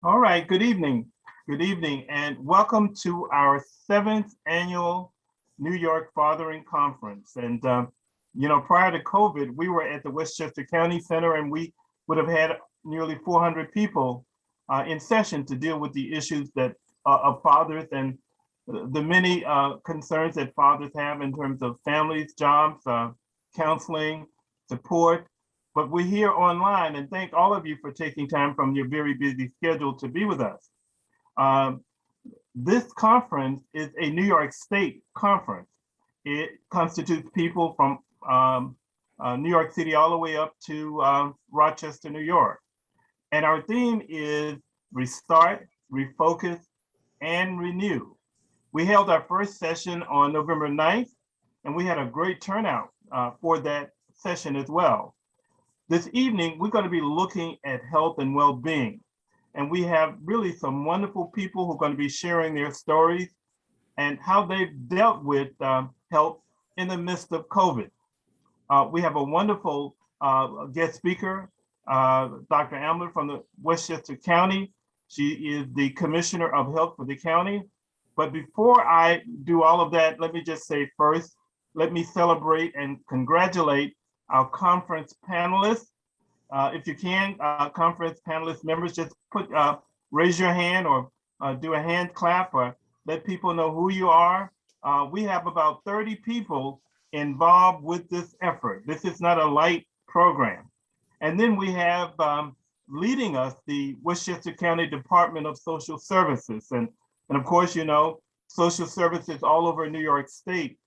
All right, good evening. Good evening, and welcome to our 7th annual New York Fathering Conference. And, prior to COVID, we were at the Westchester County Center, and we would have had nearly 400 people in session to deal with the issues that of fathers and the many concerns that fathers have in terms of families, jobs, counseling, support. But we're here online, and thank all of you for taking time from your very busy schedule to be with us. This conference is a New York State conference. It constitutes people from New York City all the way up to Rochester, New York. And our theme is Restart, Refocus, and Renew. We held our first session on November 9th, and we had a great turnout for that session as well. This evening, we're going to be looking at health and well-being. And we have really some wonderful people who are going to be sharing their stories and how they've dealt with health in the midst of COVID. We have a wonderful guest speaker, Dr. Ambler from the Westchester County. She is the Commissioner of Health for the county. But before I do all of that, let me just say first, let me celebrate and congratulate our conference panelists. If you can, conference panelist members, just raise your hand or do a hand clap or let people know who you are. We have about 30 people involved with this effort. This is not a light program. And then we have leading us, the Westchester County Department of Social Services. And of course, social services all over New York State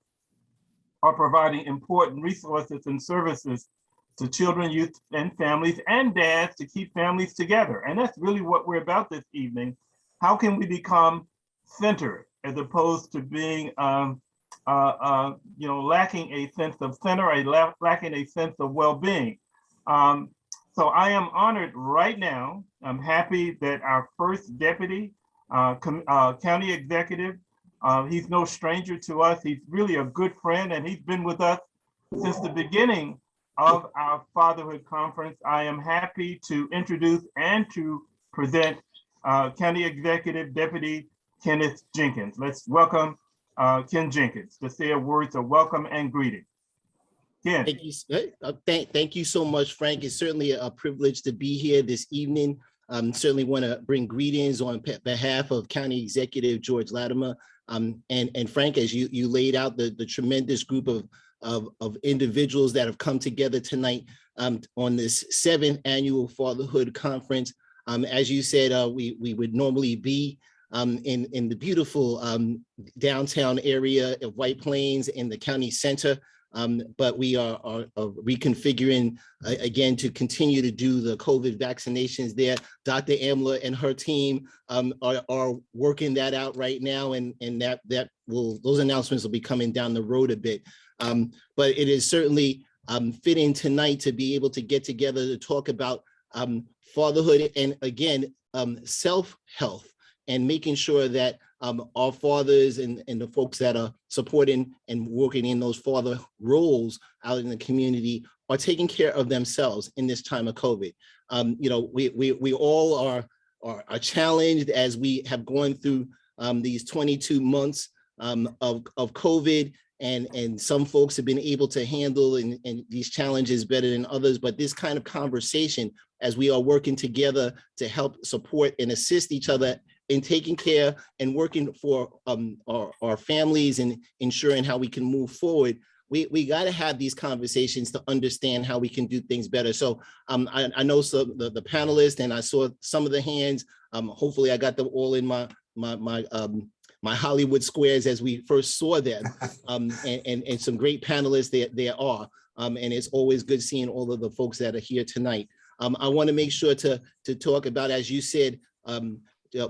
are providing important resources and services to children, youth, and families, and dads to keep families together. And that's really what we're about this evening. How can we become centered as opposed to being, lacking a sense of center, lacking a sense of well-being? So I am honored right now. I'm happy that our first deputy county executive, he's no stranger to us. He's really a good friend, and he's been with us since the beginning of our Fatherhood Conference. I am happy to introduce and to present County Executive Deputy Kenneth Jenkins. Let's welcome Ken Jenkins to say a word of welcome and greeting. Ken. Thank you so much, Frank. It's certainly a privilege to be here this evening. Certainly want to bring greetings on behalf of County Executive George Latimer. And Frank, as you laid out the tremendous group of individuals that have come together tonight on this 7th annual Fatherhood Conference. As you said, we would normally be in the beautiful downtown area of White Plains in the county center. But we are reconfiguring again to continue to do the COVID vaccinations there. Dr. Ambler and her team are working that out right now, and those announcements will be coming down the road a bit. But it is certainly fitting tonight to be able to get together to talk about fatherhood and again self-health and making sure that our fathers and the folks that are supporting and working in those father roles out in the community are taking care of themselves in this time of COVID. We all are challenged as we have gone through these 22 months of COVID, and some folks have been able to handle and these challenges better than others. But this kind of conversation, as we are working together to help support and assist each other in taking care and working for our families and ensuring how we can move forward, we got to have these conversations to understand how we can do things better. So I know the panelists, and I saw some of the hands. Hopefully I got them all in my Hollywood squares as we first saw them, and some great panelists there are. And it's always good seeing all of the folks that are here tonight. I want to make sure to talk about, as you said,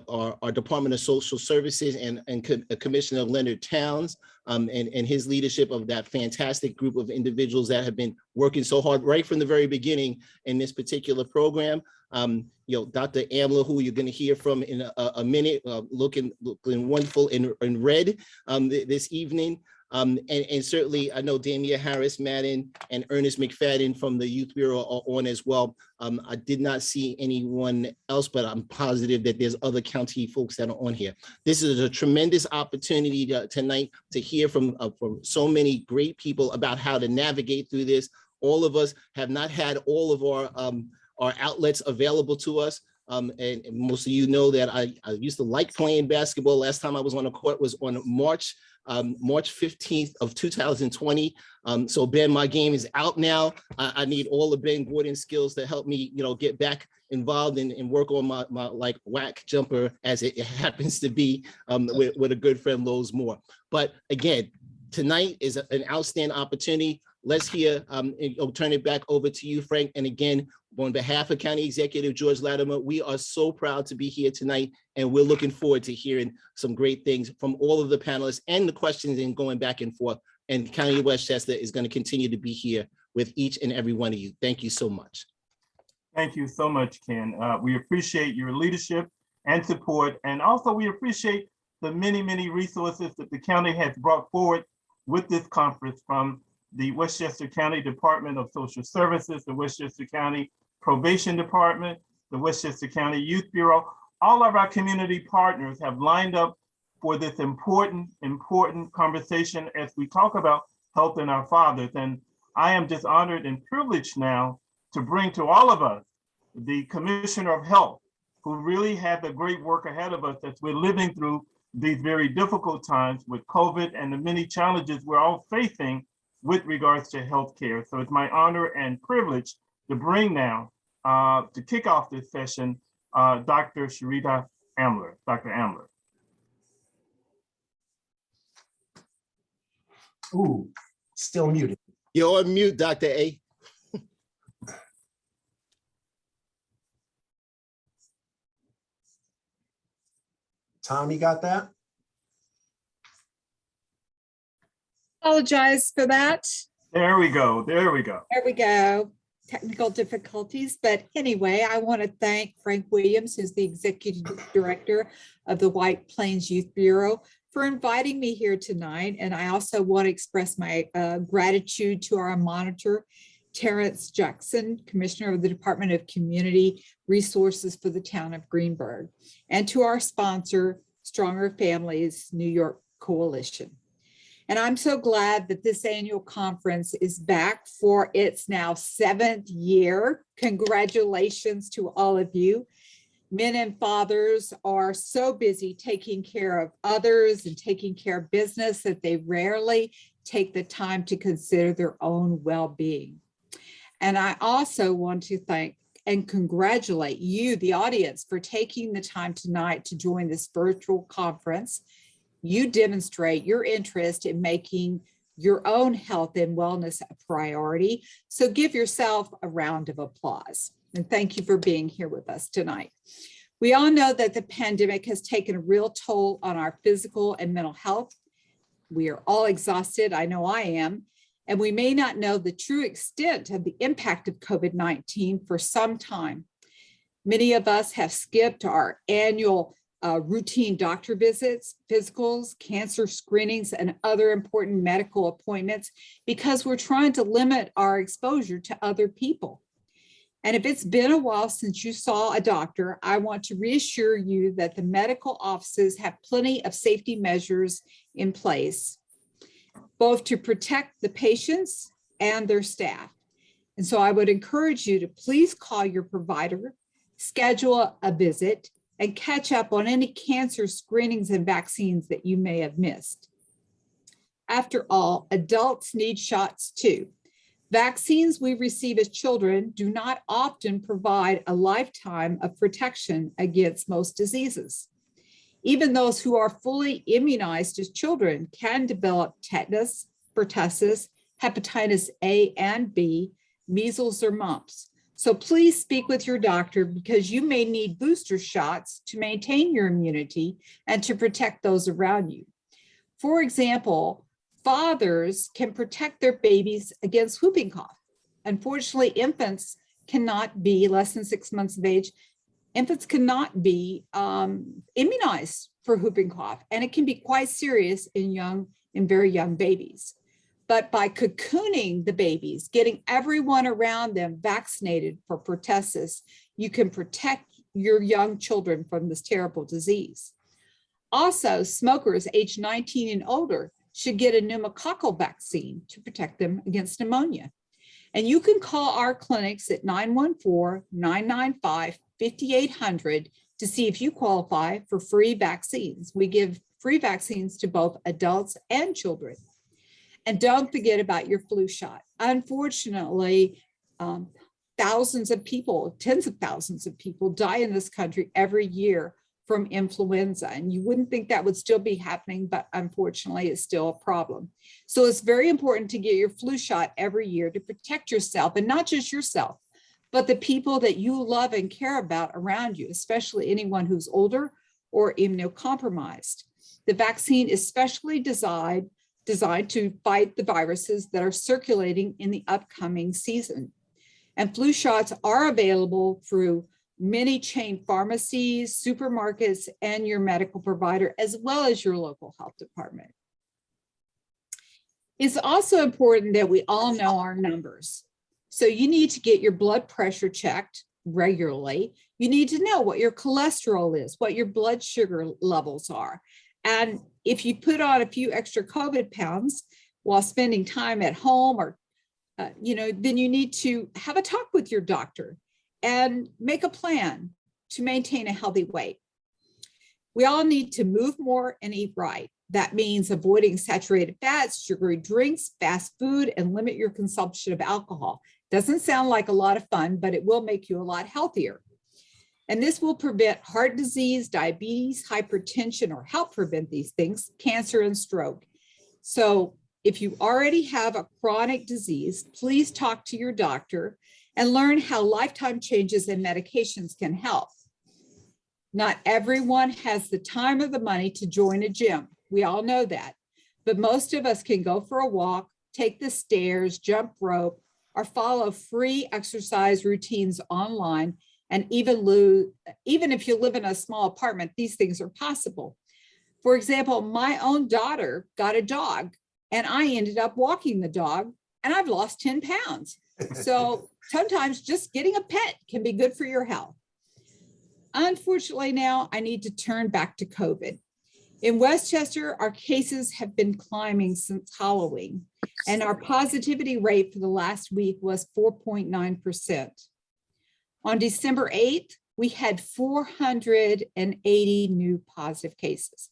our Department of Social Services and Commissioner Leonard Towns and his leadership of that fantastic group of individuals that have been working so hard right from the very beginning in this particular program. Dr. Ambler, who you're going to hear from in a minute, looking wonderful in red this evening. And certainly I know Damia Harris Madden and Ernest McFadden from the Youth Bureau are on as well. I did not see anyone else, but I'm positive that there's other county folks that are on here. This is a tremendous opportunity tonight to hear from so many great people about how to navigate through this. All of us have not had all of our outlets available to us. And most of you know that I used to like playing basketball. Last time I was on a court was on March 15th of 2020. So Ben, my game is out now. I need all the Ben Gordon skills to help me, get back involved and work on my like whack jumper as it happens to be with a good friend, Lowe's Moore. But again, tonight is an outstanding opportunity. Let's hear, I'll turn it back over to you, Frank. And again, on behalf of County Executive George Latimer, we are so proud to be here tonight, and we're looking forward to hearing some great things from all of the panelists and the questions and going back and forth. And County of Westchester is going to continue to be here with each and every one of you. Thank you so much. Thank you so much, Ken. We appreciate your leadership and support. And also we appreciate the many, many resources that the county has brought forward with this conference, from the Westchester County Department of Social Services, the Westchester County Probation Department, the Westchester County Youth Bureau. All of our community partners have lined up for this important conversation as we talk about health in our fathers. And I am just honored and privileged now to bring to all of us the Commissioner of Health, who really had the great work ahead of us as we're living through these very difficult times with COVID and the many challenges we're all facing with regards to healthcare. So it's my honor and privilege to bring now, to kick off this session, Dr. Sharita Amler. Dr. Amler. Ooh, still muted. You're on mute, Dr. A. Tom, you got that? Apologize for that. There we go. There we go. There we go. Technical difficulties. But anyway, I want to thank Frank Williams, who's the Executive Director of the White Plains Youth Bureau, for inviting me here tonight. And I also want to express my gratitude to our monitor, Terrence Jackson, Commissioner of the Department of Community Resources for the town of Greenburgh, and to our sponsor, Stronger Families New York Coalition. And I'm so glad that this annual conference is back for its now 7th year. Congratulations to all of you. Men and fathers are so busy taking care of others and taking care of business that they rarely take the time to consider their own well-being. And I also want to thank and congratulate you, the audience, for taking the time tonight to join this virtual conference. You demonstrate your interest in making your own health and wellness a priority. So give yourself a round of applause. And thank you for being here with us tonight. We all know that the pandemic has taken a real toll on our physical and mental health. We are all exhausted. I know I am. And we may not know the true extent of the impact of COVID-19 for some time. Many of us have skipped our annual routine doctor visits, physicals, cancer screenings, and other important medical appointments because we're trying to limit our exposure to other people. And if it's been a while since you saw a doctor, I want to reassure you that the medical offices have plenty of safety measures in place, both to protect the patients and their staff. And so I would encourage you to please call your provider, schedule a visit, and catch up on any cancer screenings and vaccines that you may have missed. After all, adults need shots too. Vaccines we receive as children do not often provide a lifetime of protection against most diseases. Even those who are fully immunized as children can develop tetanus, pertussis, hepatitis A and B, measles, or mumps. So please speak with your doctor because you may need booster shots to maintain your immunity and to protect those around you. For example, fathers can protect their babies against whooping cough. Unfortunately, infants cannot be less than 6 months of age. Infants cannot be immunized for whooping cough, and it can be quite serious in very young babies. But by cocooning the babies, getting everyone around them vaccinated for pertussis, you can protect your young children from this terrible disease. Also, smokers aged 19 and older should get a pneumococcal vaccine to protect them against pneumonia. And you can call our clinics at 914-995-5800 to see if you qualify for free vaccines. We give free vaccines to both adults and children. And don't forget about your flu shot. Unfortunately, thousands of people, tens of thousands of people die in this country every year from influenza. And you wouldn't think that would still be happening, but unfortunately it's still a problem. So it's very important to get your flu shot every year to protect yourself, and not just yourself, but the people that you love and care about around you, especially anyone who's older or immunocompromised. The vaccine is specially designed to fight the viruses that are circulating in the upcoming season. And flu shots are available through many chain pharmacies, supermarkets, and your medical provider, as well as your local health department. It's also important that we all know our numbers. So you need to get your blood pressure checked regularly. You need to know what your cholesterol is, what your blood sugar levels are. And if you put on a few extra COVID pounds while spending time at home, or then you need to have a talk with your doctor and make a plan to maintain a healthy weight. We all need to move more and eat right. That means avoiding saturated fats, sugary drinks, fast food, and limit your consumption of alcohol. Doesn't sound like a lot of fun, but it will make you a lot healthier. And this will prevent heart disease, diabetes, hypertension, or help prevent these things, cancer and stroke. So if you already have a chronic disease, please talk to your doctor and learn how lifetime changes and medications can help. Not everyone has the time or the money to join a gym. We all know that, but most of us can go for a walk, take the stairs, jump rope, or follow free exercise routines online. And even if you live in a small apartment, these things are possible. For example, my own daughter got a dog, and I ended up walking the dog, and I've lost 10 pounds. So sometimes just getting a pet can be good for your health. Unfortunately, now I need to turn back to COVID. In Westchester, our cases have been climbing since Halloween, and our positivity rate for the last week was 4.9%. On December 8th, we had 480 new positive cases,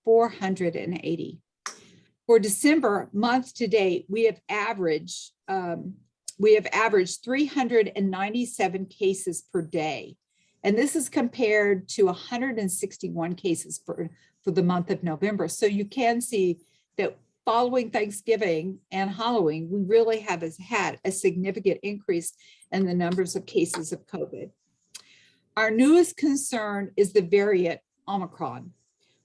480. For December month to date, we have averaged 397 cases per day. And this is compared to 161 cases for the month of November. So you can see that following Thanksgiving and Halloween, we really have had a significant increase in the numbers of cases of COVID. Our newest concern is the variant Omicron,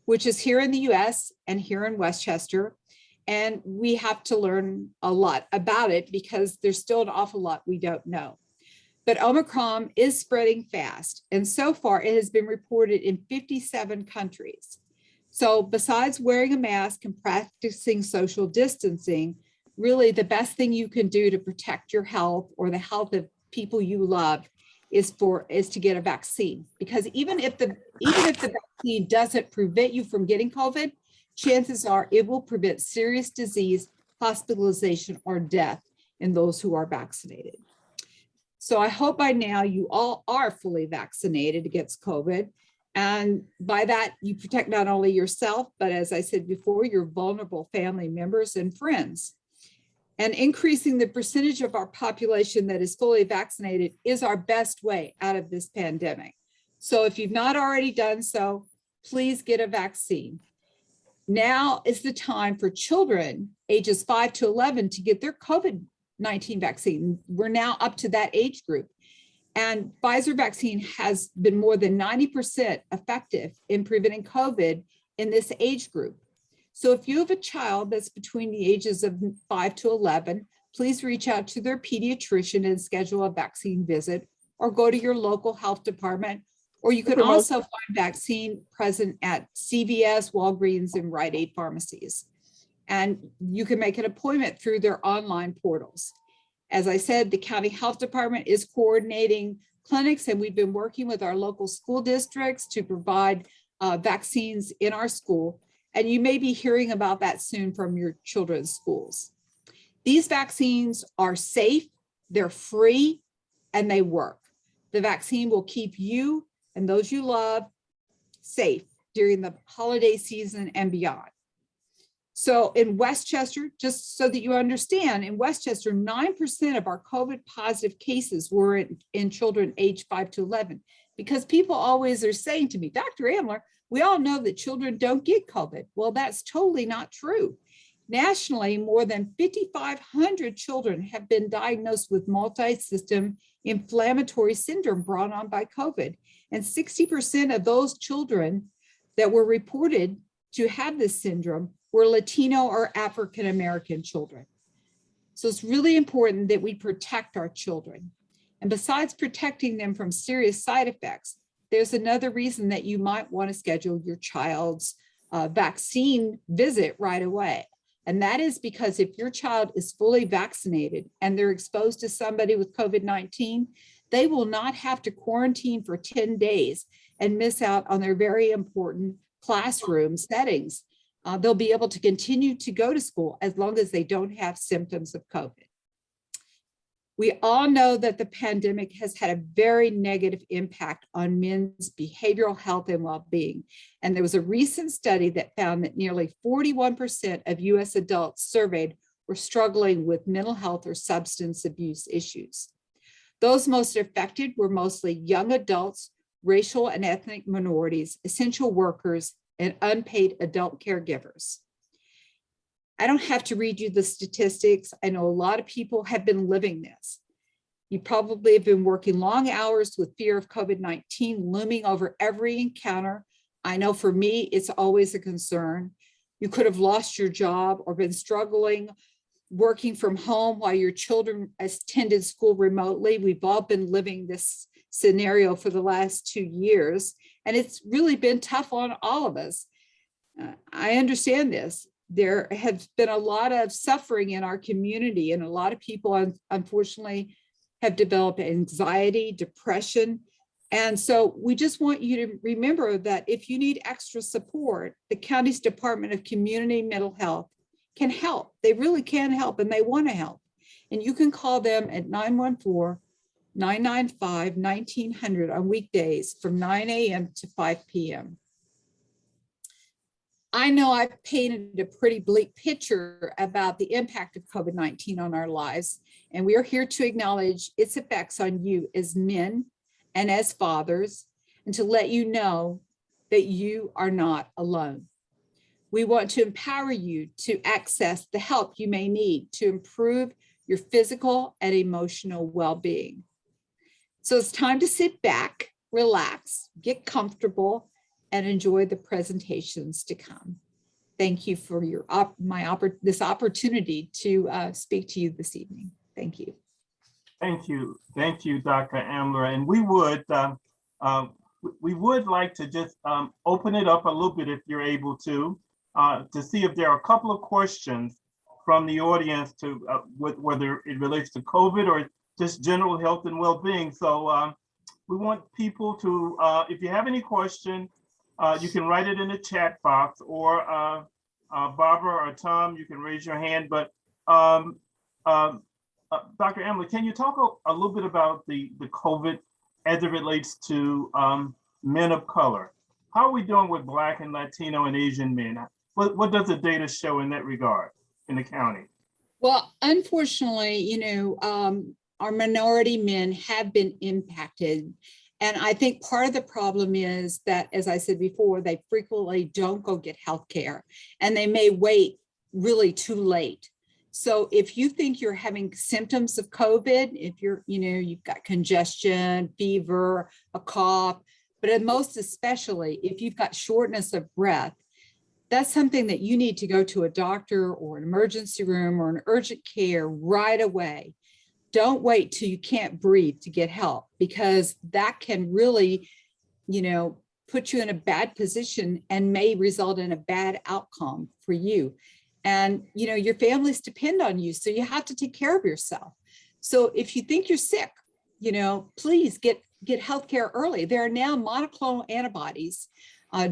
which is here in the US and here in Westchester. And we have to learn a lot about it because there's still an awful lot we don't know. But Omicron is spreading fast, and so far it has been reported in 57 countries. So besides wearing a mask and practicing social distancing, really the best thing you can do to protect your health or the health of people you love is to get a vaccine. Because even if the vaccine doesn't prevent you from getting COVID, chances are it will prevent serious disease, hospitalization, or death in those who are vaccinated. So I hope by now you all are fully vaccinated against COVID. And by that, you protect not only yourself, but as I said before, your vulnerable family members and friends. And increasing the percentage of our population that is fully vaccinated is our best way out of this pandemic. So if you've not already done so, please get a vaccine. Now is the time for children ages 5 to 11 to get their COVID-19 vaccine. We're now up to that age group. And Pfizer vaccine has been more than 90% effective in preventing COVID in this age group. So if you have a child that's between the ages of 5 to 11, please reach out to their pediatrician and schedule a vaccine visit, or go to your local health department Or you could Okay, also find vaccine present at CVS, Walgreens, and Rite Aid pharmacies. And you can make an appointment through their online portals. As I said, the county health department is coordinating clinics, and we've been working with our local school districts to provide vaccines in our school. And you may be hearing about that soon from your children's schools. These vaccines are safe, they're free, and they work. The vaccine will keep you and those you love safe during the holiday season and beyond. So in Westchester, just so that you understand, in Westchester, 9% of our COVID positive cases were in children aged 5 to 11, because people always are saying to me, Dr. Amler, we all know that children don't get COVID. Well, that's totally not true. Nationally, more than 5,500 children have been diagnosed with multi-system inflammatory syndrome brought on by COVID. And 60% of those children that were reported to have this syndrome were Latino or African-American children. So it's really important that we protect our children. And besides protecting them from serious side effects, there's another reason that you might want to schedule your child's vaccine visit right away. And that is because if your child is fully vaccinated and they're exposed to somebody with COVID-19, they will not have to quarantine for 10 days and miss out on their very important classroom settings. They'll be able to continue to go to school as long as they don't have symptoms of COVID. We all know that the pandemic has had a very negative impact on men's behavioral health and well-being. And there was a recent study that found that nearly 41% of US adults surveyed were struggling with mental health or substance abuse issues. Those most affected were mostly young adults, racial and ethnic minorities, essential workers, and unpaid adult caregivers. I don't have to read you the statistics. I know a lot of people have been living this. You probably have been working long hours with fear of COVID-19 looming over every encounter. I know for me, it's always a concern. You could have lost your job or been struggling working from home while your children attended school remotely. We've all been living this scenario for the last 2 years, and it's really been tough on all of us. I understand this. There has been a lot of suffering in our community, and a lot of people, unfortunately, have developed anxiety, depression. And so we just want you to remember that if you need extra support, the county's Department of Community Mental Health can help. They really can help, and they want to help. And you can call them at 914-995-1900 on weekdays from 9 a.m. to 5 p.m. I know I've painted a pretty bleak picture about the impact of COVID-19 on our lives, and we are here to acknowledge its effects on you as men and as fathers, and to let you know that you are not alone. We want to empower you to access the help you may need to improve your physical and emotional well-being. So it's time to sit back, relax, get comfortable, and enjoy the presentations to come. Thank you for this opportunity to speak to you this evening. Thank you. Thank you, Dr. Amler. And we would like to just open it up a little bit, if you're able to see if there are a couple of questions from the audience to whether it relates to COVID or just general health and well-being. So we want people to, if you have any question, you can write it in the chat box, or Barbara or Tom, you can raise your hand. But Dr. Amler, can you talk a little bit about the COVID as it relates to men of color? How are we doing with Black and Latino and Asian men? What does the data show in that regard in the county? Well, unfortunately, our minority men have been impacted. And I think part of the problem is that, as I said before, they frequently don't go get health care, and they may wait really too late. So if you think you're having symptoms of COVID, if you've got congestion, fever, a cough, but most especially if you've got shortness of breath, that's something that you need to go to a doctor or an emergency room or an urgent care right away. Don't wait till you can't breathe to get help, because that can really put you in a bad position and may result in a bad outcome for you. And, your families depend on you. So you have to take care of yourself. So if you think you're sick, please get healthcare early. There are now monoclonal antibodies,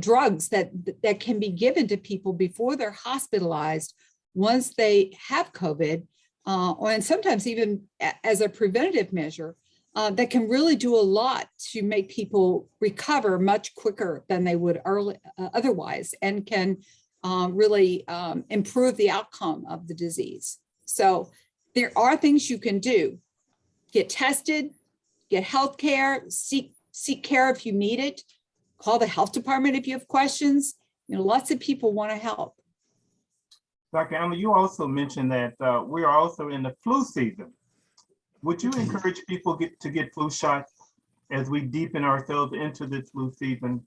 drugs that can be given to people before they're hospitalized once they have COVID, and sometimes even as a preventative measure, that can really do a lot to make people recover much quicker than they would otherwise, and can really improve the outcome of the disease. So there are things you can do. Get tested, get health care, seek care if you need it, call the health department if you have questions. Lots of people want to help. Dr. Emma, you also mentioned that we are also in the flu season. Would you encourage people to get flu shots as we deepen ourselves into this flu season?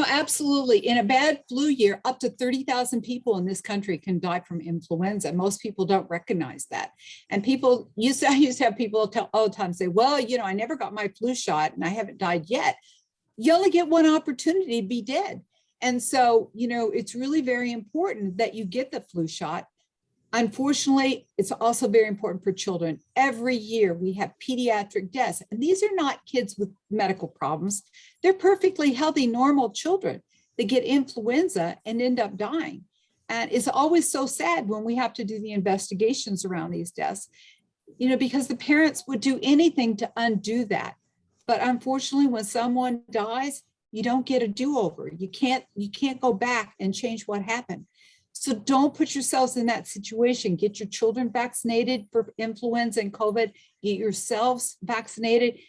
Absolutely. In a bad flu year, up to 30,000 people in this country can die from influenza. Most people don't recognize that. And I used to have people tell all the time, say, well, I never got my flu shot and I haven't died yet. You only get one opportunity to be dead. And so, it's really very important that you get the flu shot. Unfortunately, it's also very important for children. Every year we have pediatric deaths, and these are not kids with medical problems. They're perfectly healthy, normal children that get influenza and end up dying. And it's always so sad when we have to do the investigations around these deaths, because the parents would do anything to undo that. But unfortunately, when someone dies, you don't get a do-over. You can't go back and change what happened. So don't put yourselves in that situation. Get your children vaccinated for influenza and COVID. Get yourselves vaccinated,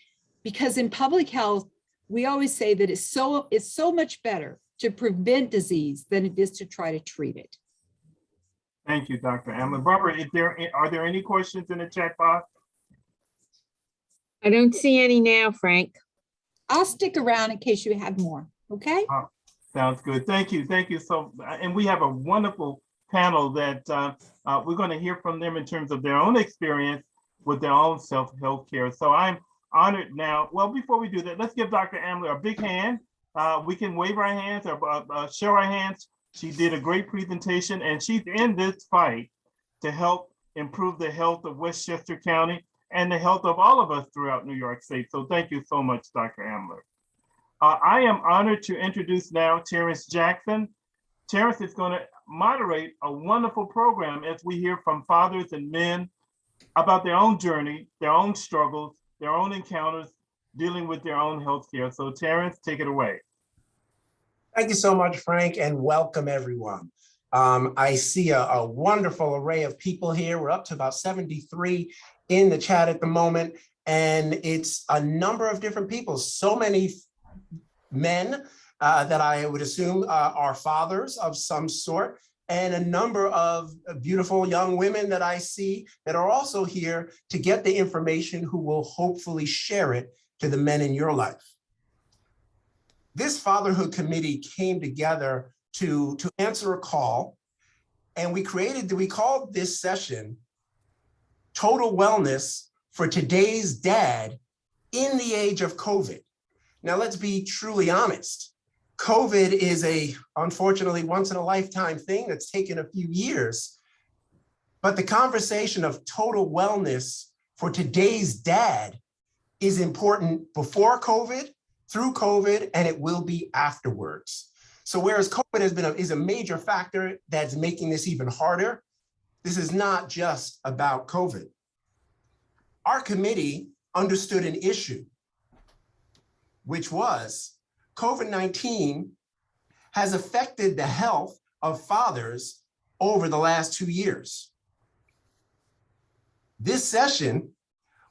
because in public health, we always say that it's so much better to prevent disease than it is to try to treat it. Thank you, Dr. Emma. Barbara, are there any questions in the chat box? I don't see any now, Frank. I'll stick around in case you have more. Okay. Sounds good. Thank you. Thank you. So, and we have a wonderful panel that we're going to hear from them in terms of their own experience with their own self-health care. So I'm honored now. Well, before we do that, let's give Dr. Ambler a big hand. We can wave our hands or show our hands. She did a great presentation, and she's in this fight to help improve the health of Westchester County and the health of all of us throughout New York State. So thank you so much, Dr. Ambler. I am honored to introduce now Terrence Jackson. Terrence is going to moderate a wonderful program as we hear from fathers and men about their own journey, their own struggles, their own encounters, dealing with their own health care. So Terrence, take it away. Thank you so much, Frank, and welcome everyone. I see a wonderful array of people here. We're up to about 73 in the chat at the moment, and it's a number of different people, so many men that I would assume are fathers of some sort, and a number of beautiful young women that I see that are also here to get the information, who will hopefully share it to the men in your life. This fatherhood committee came together to answer a call, and we called this session Total Wellness for Today's Dad in the Age of COVID. Now, let's be truly honest. COVID is unfortunately, once in a lifetime thing that's taken a few years. But the conversation of total wellness for today's dad is important before COVID, through COVID, and it will be afterwards. So whereas COVID is a major factor that's making this even harder, this is not just about COVID. Our committee understood an issue, which was COVID-19 has affected the health of fathers over the last 2 years. This session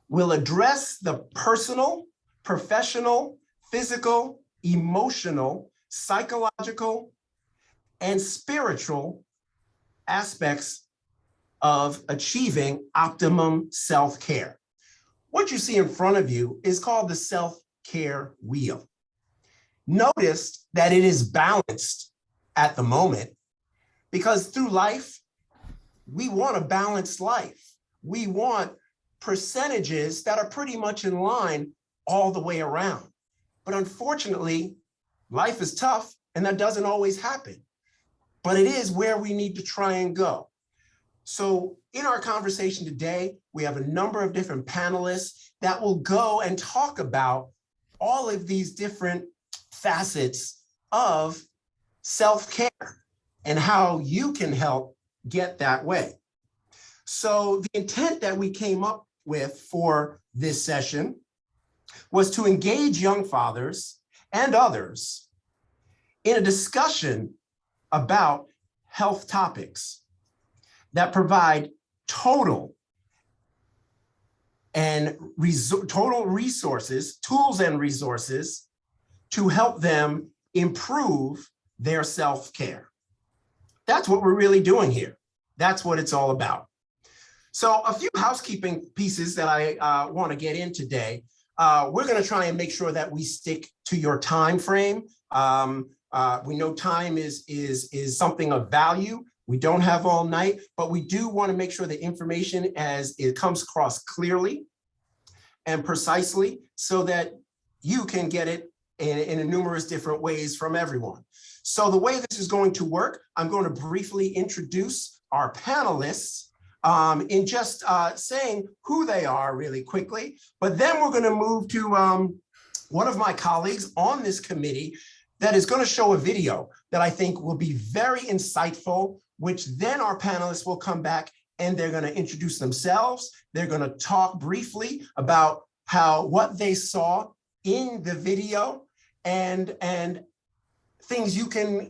will address the personal, professional, physical, emotional, psychological, and spiritual aspects of achieving optimum self-care. What you see in front of you is called the self-care wheel. Notice that it is balanced at the moment, because through life, we want a balanced life. We want percentages that are pretty much in line all the way around. But unfortunately, life is tough and that doesn't always happen. But it is where we need to try and go. So in our conversation today, we have a number of different panelists that will go and talk about all of these different facets of self-care and how you can help get that way. So the intent that we came up with for this session was to engage young fathers and others in a discussion about health topics that provide total resources, tools and resources to help them improve their self-care. That's what we're really doing here. That's what it's all about. So a few housekeeping pieces that I want to get in today. We're going to try and make sure that we stick to your time frame. We know time is something of value. We don't have all night, but we do want to make sure the information as it comes across clearly and precisely so that you can get it in numerous different ways from everyone. So the way this is going to work, I'm going to briefly introduce our panelists in just saying who they are really quickly, but then we're going to move to one of my colleagues on this committee that is going to show a video that I think will be very insightful, which then our panelists will come back and they're going to introduce themselves. They're going to talk briefly about what they saw in the video and things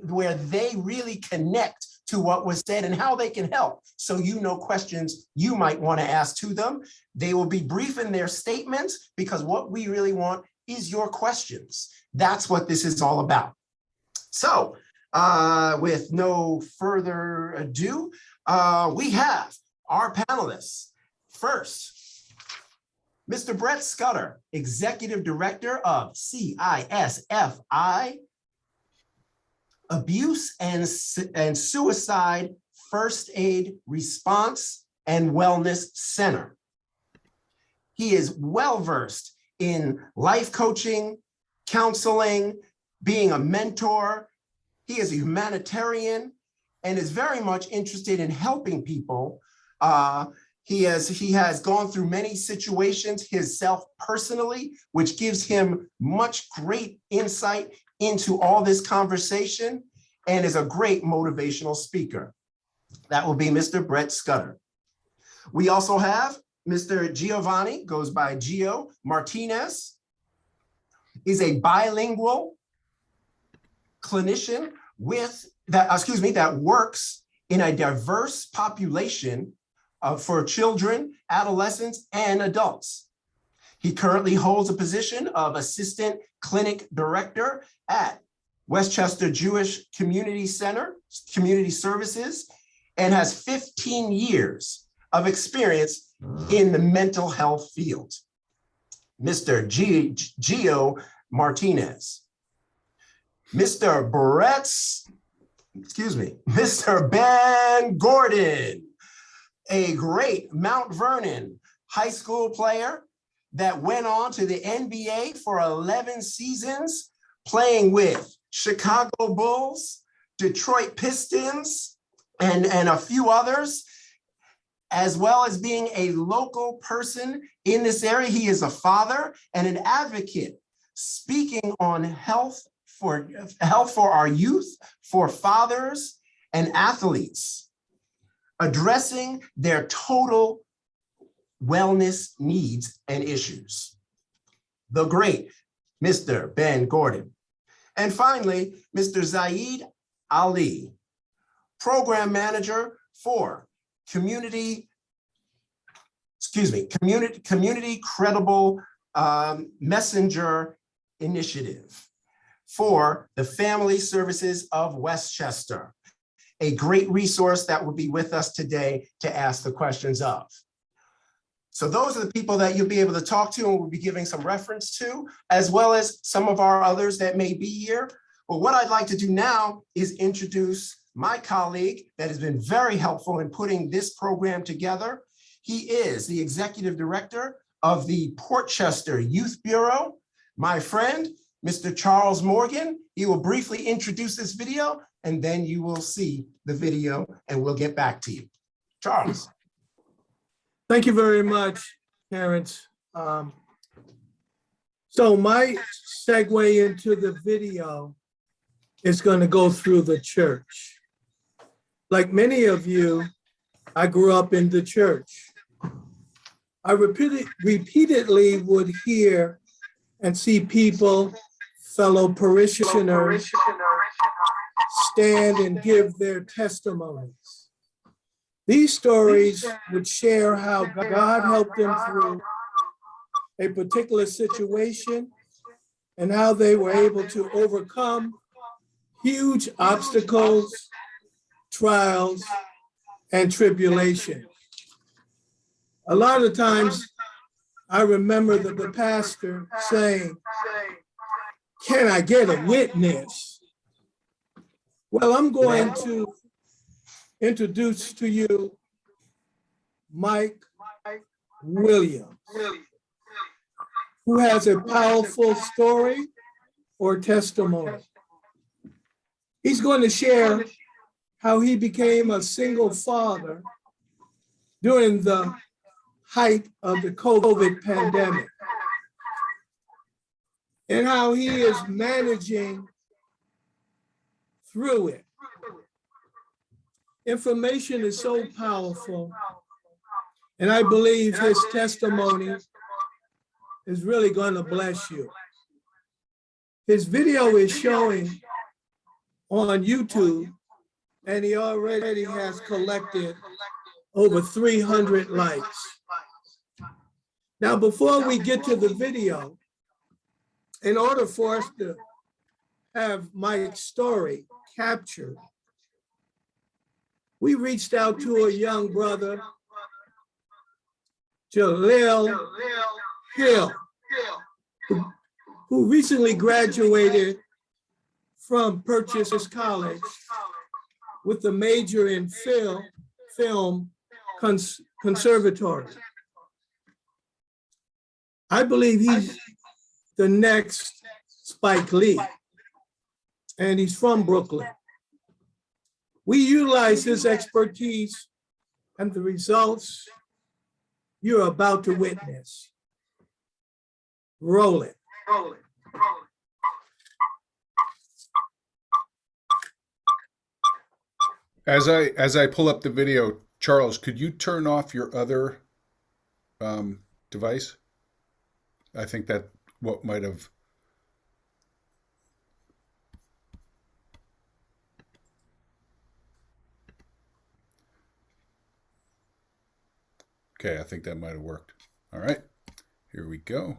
where they really connect to what was said and how they can help. So you know questions you might want to ask to them. They will be brief in their statements because what we really want is your questions. That's what this is all about. So with no further ado, we have our panelists. First, Mr. Brett Scudder, Executive Director of CISFI, Abuse and Suicide First Aid Response and Wellness Center. He is well-versed in life coaching, counseling, being a mentor. He is a humanitarian and is very much interested in helping people. He has gone through many situations himself personally, which gives him much great insight into all this conversation and is a great motivational speaker. That will be Mr. Brett Scudder. We also have Mr. Giovanni, goes by Gio Martinez. He's a bilingual clinician that works in a diverse population for children, adolescents, and adults. He currently holds a position of Assistant Clinic Director at Westchester Jewish Community Center, Community Services, and has 15 years of experience in the mental health field. Mr. Gio Martinez. Mr. Ben Gordon, a great Mount Vernon high school player that went on to the NBA for 11 seasons, playing with Chicago Bulls, Detroit Pistons, and a few others, as well as being a local person in this area. He is a father and an advocate speaking on health for our youth, for fathers and athletes, addressing their total wellness needs and issues. The great Mr. Ben Gordon. And finally, Mr. Zaid Ali, Program Manager for Community Credible Messenger Initiative for the Family Services of Westchester, a great resource that will be with us today to ask the questions of. So those are the people that you'll be able to talk to and we'll be giving some reference to, as well as some of our others that may be here. But what I'd like to do now is introduce my colleague that has been very helpful in putting this program together. He is the Executive Director of the Portchester Youth Bureau, my friend, Mr. Charles Morgan. He will briefly introduce this video, and then you will see the video, and we'll get back to you. Charles. Thank you very much, parents. So my segue into the video is going to go through the church. Like many of you, I grew up in the church. I repeatedly would hear and see people, fellow parishioners, stand and give their testimonies. These stories would share how God helped them through a particular situation and how they were able to overcome huge obstacles, trials, and tribulation. A lot of times, I remember the pastor saying, "Can I get a witness?" Well, I'm going to introduce to you Mike Williams, who has a powerful story or testimony. He's going to share how he became a single father during the height of the COVID pandemic, and how he is managing through it. Information is so powerful, and I believe his testimony is really going to bless you. His video is showing on YouTube, and he already has collected over 300 likes. Now, before we get to the video, in order for us to have Mike's story captured, we reached out to a young brother, Jaleel Hill, who recently graduated from Purchase College with a major in film conservatory. I believe he's the next Spike Lee, and he's from Brooklyn. We utilize his expertise and the results you're about to witness. Roll it. As I pull up the video, Charles, could you turn off your other device? I think that what might have. Okay, I think that might have worked. All right, here we go.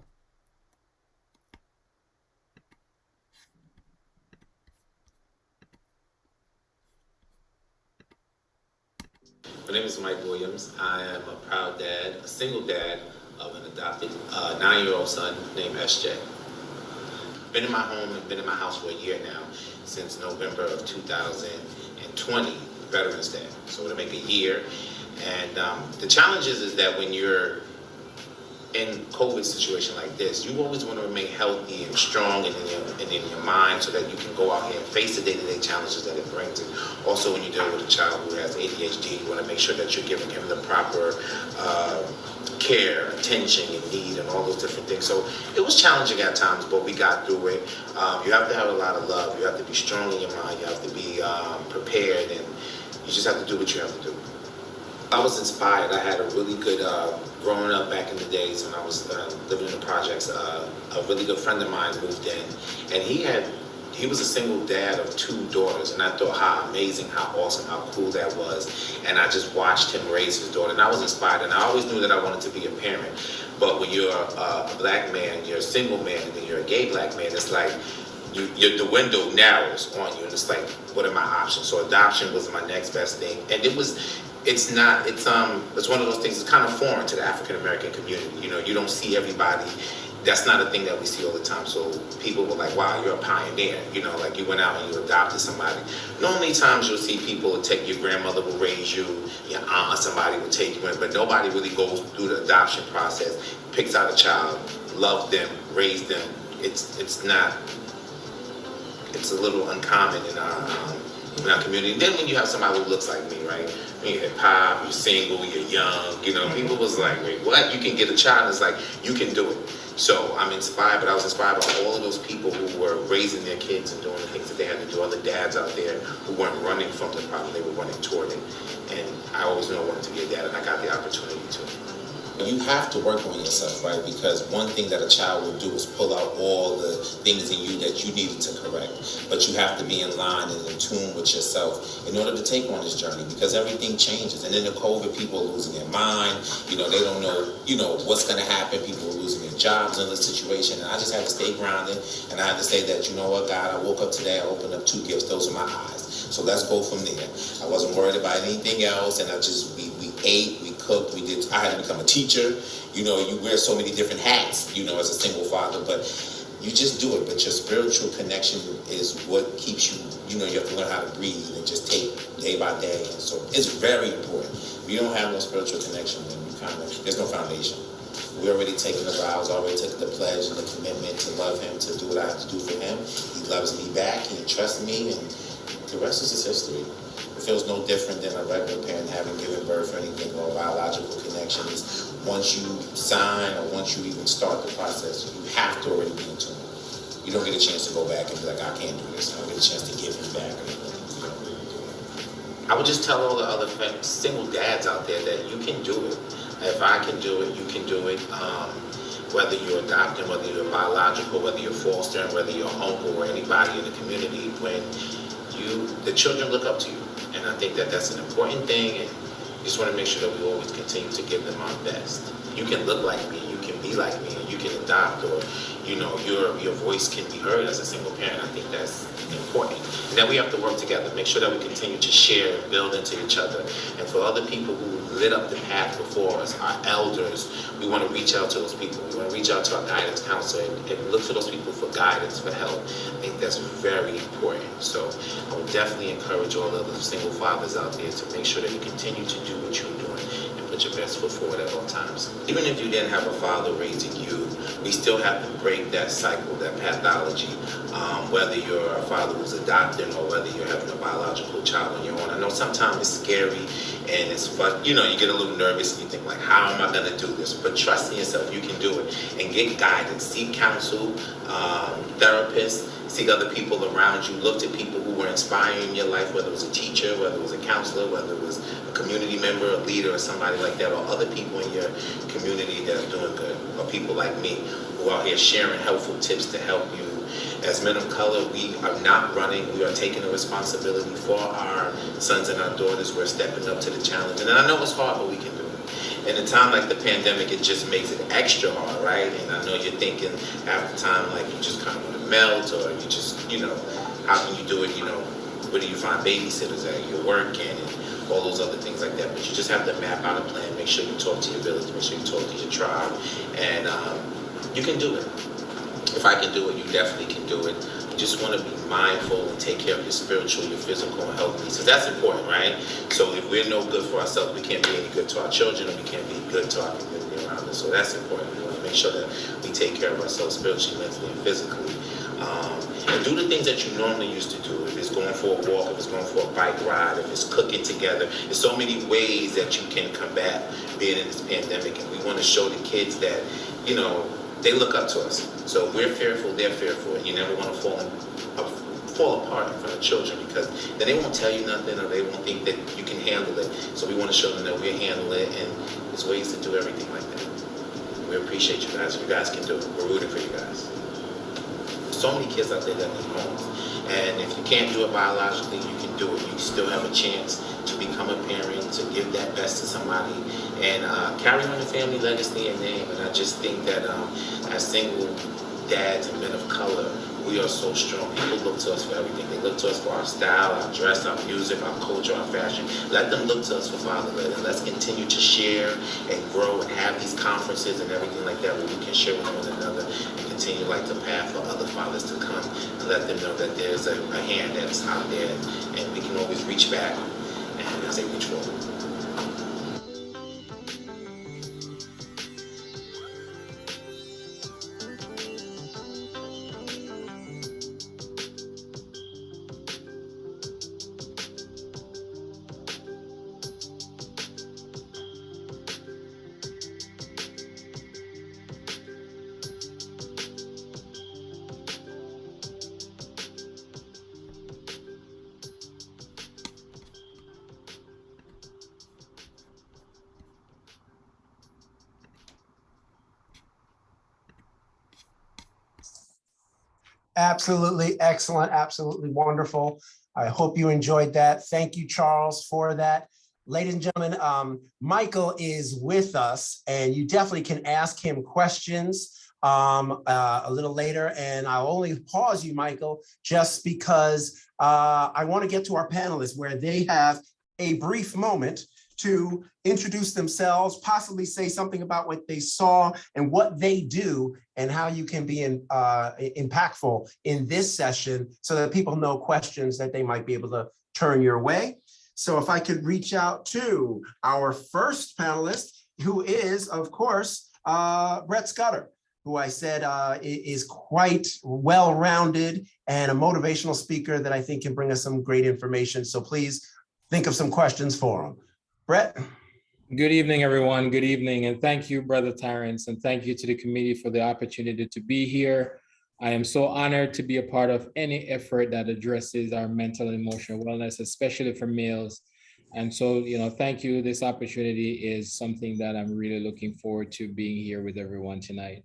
My name is Mike Williams. I am a proud dad, a single dad of an adopted 9-year-old son named SJ. Been in my home and been in my house for a year now, since November of 2020, Veterans Day. So it'll make a year. And the challenge is that when you're in a COVID situation like this, you always want to remain healthy and strong and in your mind so that you can go out here and face the day-to-day challenges that it brings. And also when you deal with a child who has ADHD, you want to make sure that you're giving him the proper care, attention, and need, and all those different things. So it was challenging at times, but we got through it. You have to have a lot of love. You have to be strong in your mind. You have to be prepared, and you just have to do what you have to do. I was inspired. I had a really good, growing up back in the days when I was living in the projects, a really good friend of mine moved in, and he was a single dad of 2 daughters, and I thought how amazing, how awesome, how cool that was. And I just watched him raise his daughter, and I was inspired, and I always knew that I wanted to be a parent. But when you're a black man, you're a single man, and you're a gay black man, it's like, the window narrows on you, and it's like, what are my options? So adoption was my next best thing, and it's one of those things that's kind of foreign to the African American community. You know, you don't see everybody. That's not a thing that we see all the time. So people were like, wow, you're a pioneer. You know, like you went out and you adopted somebody. Normally times you'll see people take, your grandmother will raise you, your aunt, somebody will take you in, but nobody really goes through the adoption process, picks out a child, loves them, raised them, it's not, it's a little uncommon in our community. Then when you have somebody who looks like me, right? When you're hip hop, you're single, you're young, you know, people was like, wait, what? You can get a child? It's like, you can do it. So I'm inspired, but I was inspired by all of those people who were raising their kids and doing the things that they had to do. Other dads out there who weren't running from the problem, they were running toward it. And I always knew I wanted to be a dad, and I got the opportunity to. You have to work on yourself, right? Because one thing that a child will do is pull out all the things in you that you needed to correct. But you have to be in line and in tune with yourself in order to take on this journey, because everything changes. And in the COVID, people are losing their mind. You know, they don't know, you know, what's going to happen. People are losing their jobs in this situation. And I just had to stay grounded. And I had to say that, you know what, God, I woke up today, I opened up 2 gifts. Those are my eyes. So let's go from there. I wasn't worried about anything else. And we ate, we cooked, I had to become a teacher. You know, you wear so many different hats, you know, as a single father, but you just do it. But your spiritual connection is what keeps you, you know, you have to learn how to breathe and just take day by day. And so it's very important. If you don't have no spiritual connection, then there's no foundation. We already taken the vows, already took the pledge and the commitment to love him, to do what I have to do for him. He loves me back, he trusts me, and the rest is history. It feels no different than a regular parent having given birth or anything, or biological connections. Once you sign or once you even start the process, you have to already be in tune. You don't get a chance to go back and be like, I can't do this. I don't get a chance to give him back. I would just tell all the other single dads out there that you can do it. If I can do it, you can do it. Whether you're adopting, whether you're biological, whether you're fostering, whether you're uncle or anybody in the community, when the children look up to you. And I think that that's an important thing, and just want to make sure that we always continue to give them our best. You can look like me, you can be like me, and you can adopt, or you know, your voice can be heard as a single parent. I think that's important. And then we have to work together, make sure that we continue to share and build into each other. And for other people who lit up the path before us, our elders, we want to reach out to those people. We want to reach out to our guidance counselor and look for those people for guidance, for help. I think that's very important. So I would definitely encourage all the other single fathers out there to make sure that you continue to do what you're doing and put your best foot forward at all times. Even if you didn't have a father raising you, we still have to break that cycle, that pathology, whether you're a father who's adopted or whether you're having a biological child on your own. I know sometimes it's scary and it's fun, you know, you get a little nervous and you think like, how am I gonna do this? But trust in yourself, you can do it. And get guidance, seek counsel, therapists, seek other people around you. Look to people who were inspiring your life, whether it was a teacher, whether it was a counselor, whether it was a community member, a leader, or somebody like that, or other people in your community that are doing good, or people like me who are here sharing helpful tips to help you. As men of color, we are not running. We are taking the responsibility for our sons and our daughters. We're stepping up to the challenge. And I know it's hard, but we can do it. In a time like the pandemic, it just makes it extra hard, right? And I know you're thinking half the time like you just kind of want to melt, or you just, you know, how can you do it? You know, where do you find babysitters at? You're working and all those other things like that. But you just have to map out a plan. Make sure you talk to your village. Make sure you talk to your tribe. And you can do it. If I can do it, you definitely can do it. You just want to be mindful and take care of your spiritual, your physical, and health needs. So that's important, right? So if we're no good for ourselves, we can't be any good to our children, and we can't be good to our community around us. So that's important. We want to make sure that we take care of ourselves spiritually, mentally, and physically. And do the things that you normally used to do. If it's going for a walk, if it's going for a bike ride, if it's cooking together. There's so many ways that you can combat being in this pandemic. And we want to show the kids that, you know, they look up to us. So we're fearful, they're fearful, and you never want to fall apart in front of children, because then they won't tell you nothing, or they won't think that you can handle it. So we want to show them that we'll handle it, and there's ways to do everything like that. We appreciate you guys. You guys can do it. We're rooting for you guys. So many kids out there that need homes. And if you can't do it biologically, you can do it. You still have a chance to become a parent, to give that best to somebody, and carry on the family legacy and name. And I just think that as single dads and men of color, we are so strong. People look to us for everything. They look to us for our style, our dress, our music, our culture, our fashion. Let them look to us for fatherhood, and let's continue to share and grow and have these conferences and everything like that where we can share with one another and continue like the path for other fathers to come, and let them know that there's a hand that's out there, and we can always reach back and as they reach forward. Absolutely excellent, absolutely wonderful. I hope you enjoyed that. Thank you, Charles, for that. Ladies and gentlemen, Michael is with us, and you definitely can ask him questions a little later. And I'll only pause you, Michael, just because I want to get to our panelists where they have a brief moment to introduce themselves, possibly say something about what they saw and what they do and how you can be impactful in this session so that people know questions that they might be able to turn your way. So if I could reach out to our first panelist, who is, of course, Brett Scudder, who I said is quite well-rounded and a motivational speaker that I think can bring us some great information. So please think of some questions for him. Brett. Good evening, everyone. Good evening. And thank you, Brother Terrence. And thank you to the committee for the opportunity to be here. I am so honored to be a part of any effort that addresses our mental and emotional wellness, especially for males. And so, thank you. This opportunity is something that I'm really looking forward to being here with everyone tonight.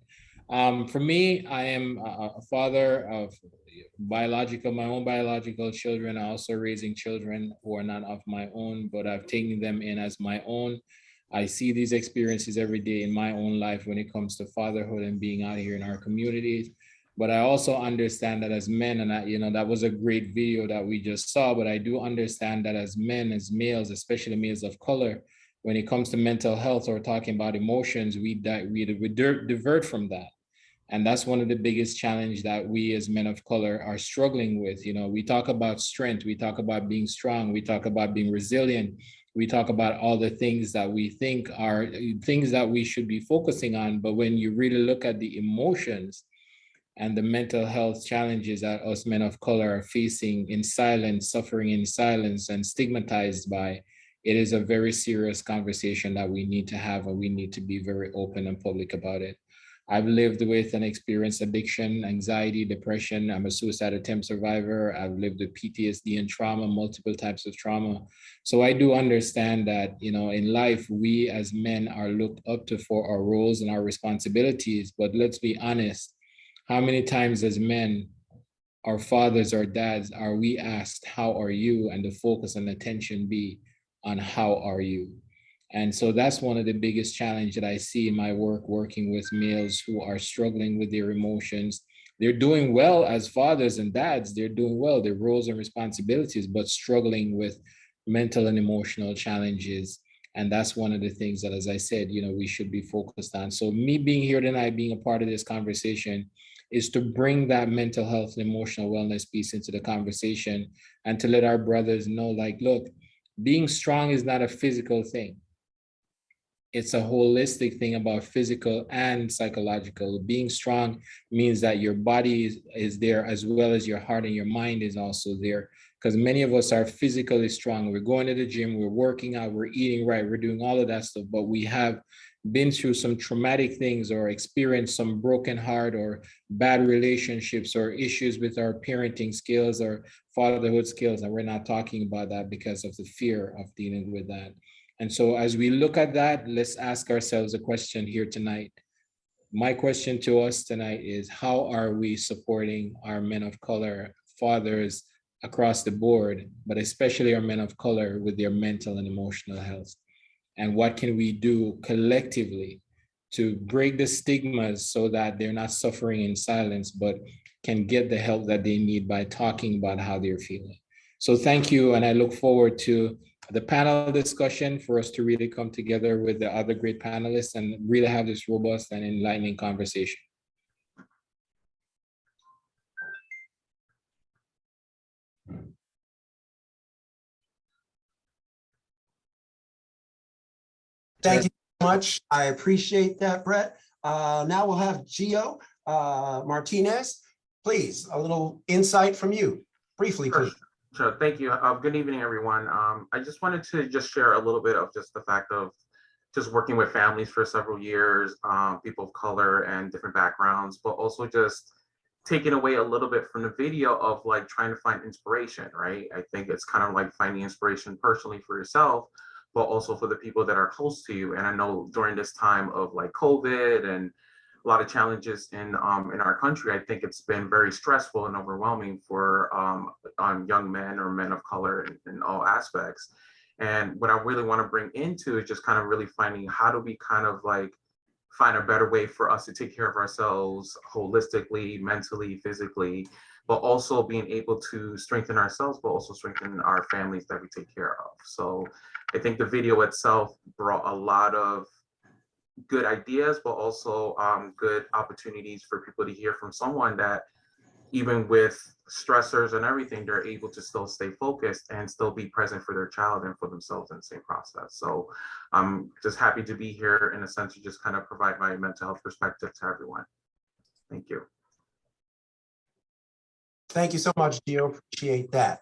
For me, I am a father of my own biological children, also raising children who are not of my own, but I've taken them in as my own. I see these experiences every day in my own life when it comes to fatherhood and being out here in our communities. But I also understand that as men, and that was a great video that we just saw, but I do understand that as men, as males, especially males of color, when it comes to mental health or talking about emotions, we divert from that. And that's one of the biggest challenges that we as men of color are struggling with. We talk about strength, we talk about being strong, we talk about being resilient, we talk about all the things that we think are things that we should be focusing on. But when you really look at the emotions and the mental health challenges that us men of color are facing in silence, suffering in silence, and stigmatized by, it is a very serious conversation that we need to have, and we need to be very open and public about it. I've lived with and experienced addiction, anxiety, depression. I'm a suicide attempt survivor. I've lived with PTSD and trauma, multiple types of trauma. So I do understand that, in life, we as men are looked up to for our roles and our responsibilities. But let's be honest, how many times as men, our fathers or dads, are we asked, how are you? And the focus and attention be on how are you? And so that's one of the biggest challenges that I see in my work, working with males who are struggling with their emotions. They're doing well as fathers and dads, they're doing well, their roles and responsibilities, but struggling with mental and emotional challenges. And that's one of the things that, as I said, we should be focused on. So me being here tonight, being a part of this conversation, is to bring that mental health and emotional wellness piece into the conversation and to let our brothers know, look, being strong is not a physical thing. It's a holistic thing about physical and psychological. Being strong means that your body is there as well as your heart, and your mind is also there. Because many of us are physically strong. We're going to the gym, we're working out, we're eating right, we're doing all of that stuff, but we have been through some traumatic things or experienced some broken heart or bad relationships or issues with our parenting skills or fatherhood skills. And we're not talking about that because of the fear of dealing with that. And so as we look at that, let's ask ourselves a question here tonight. My question to us tonight is, how are we supporting our men of color, fathers across the board, but especially our men of color with their mental and emotional health? And what can we do collectively to break the stigmas so that they're not suffering in silence, but can get the help that they need by talking about how they're feeling? So thank you, and I look forward to the panel discussion for us to really come together with the other great panelists and really have this robust and enlightening conversation. Thank you so much. I appreciate that, Brett. Now we'll have Gio Martinez. Please, a little insight from you, briefly, please. Sure, thank you. Good evening, everyone. I just wanted to share a little bit of just the fact of just working with families for several years, people of color and different backgrounds, but also just taking away a little bit from the video of trying to find inspiration, right? I think it's kind of like finding inspiration personally for yourself, but also for the people that are close to you. And I know during this time of COVID and a lot of challenges in our country, I think it's been very stressful and overwhelming for young men or men of color in all aspects. And what I really want to bring into is just kind of really finding how do we kind of like find a better way for us to take care of ourselves holistically, mentally, physically, but also being able to strengthen ourselves, but also strengthen our families that we take care of. So I think the video itself brought a lot of good ideas, but also good opportunities for people to hear from someone that even with stressors and everything, they're able to still stay focused and still be present for their child and for themselves in the same process. So I'm just happy to be here in a sense to just kind of provide my mental health perspective to everyone. Thank you. Thank you so much, Gio. Appreciate that.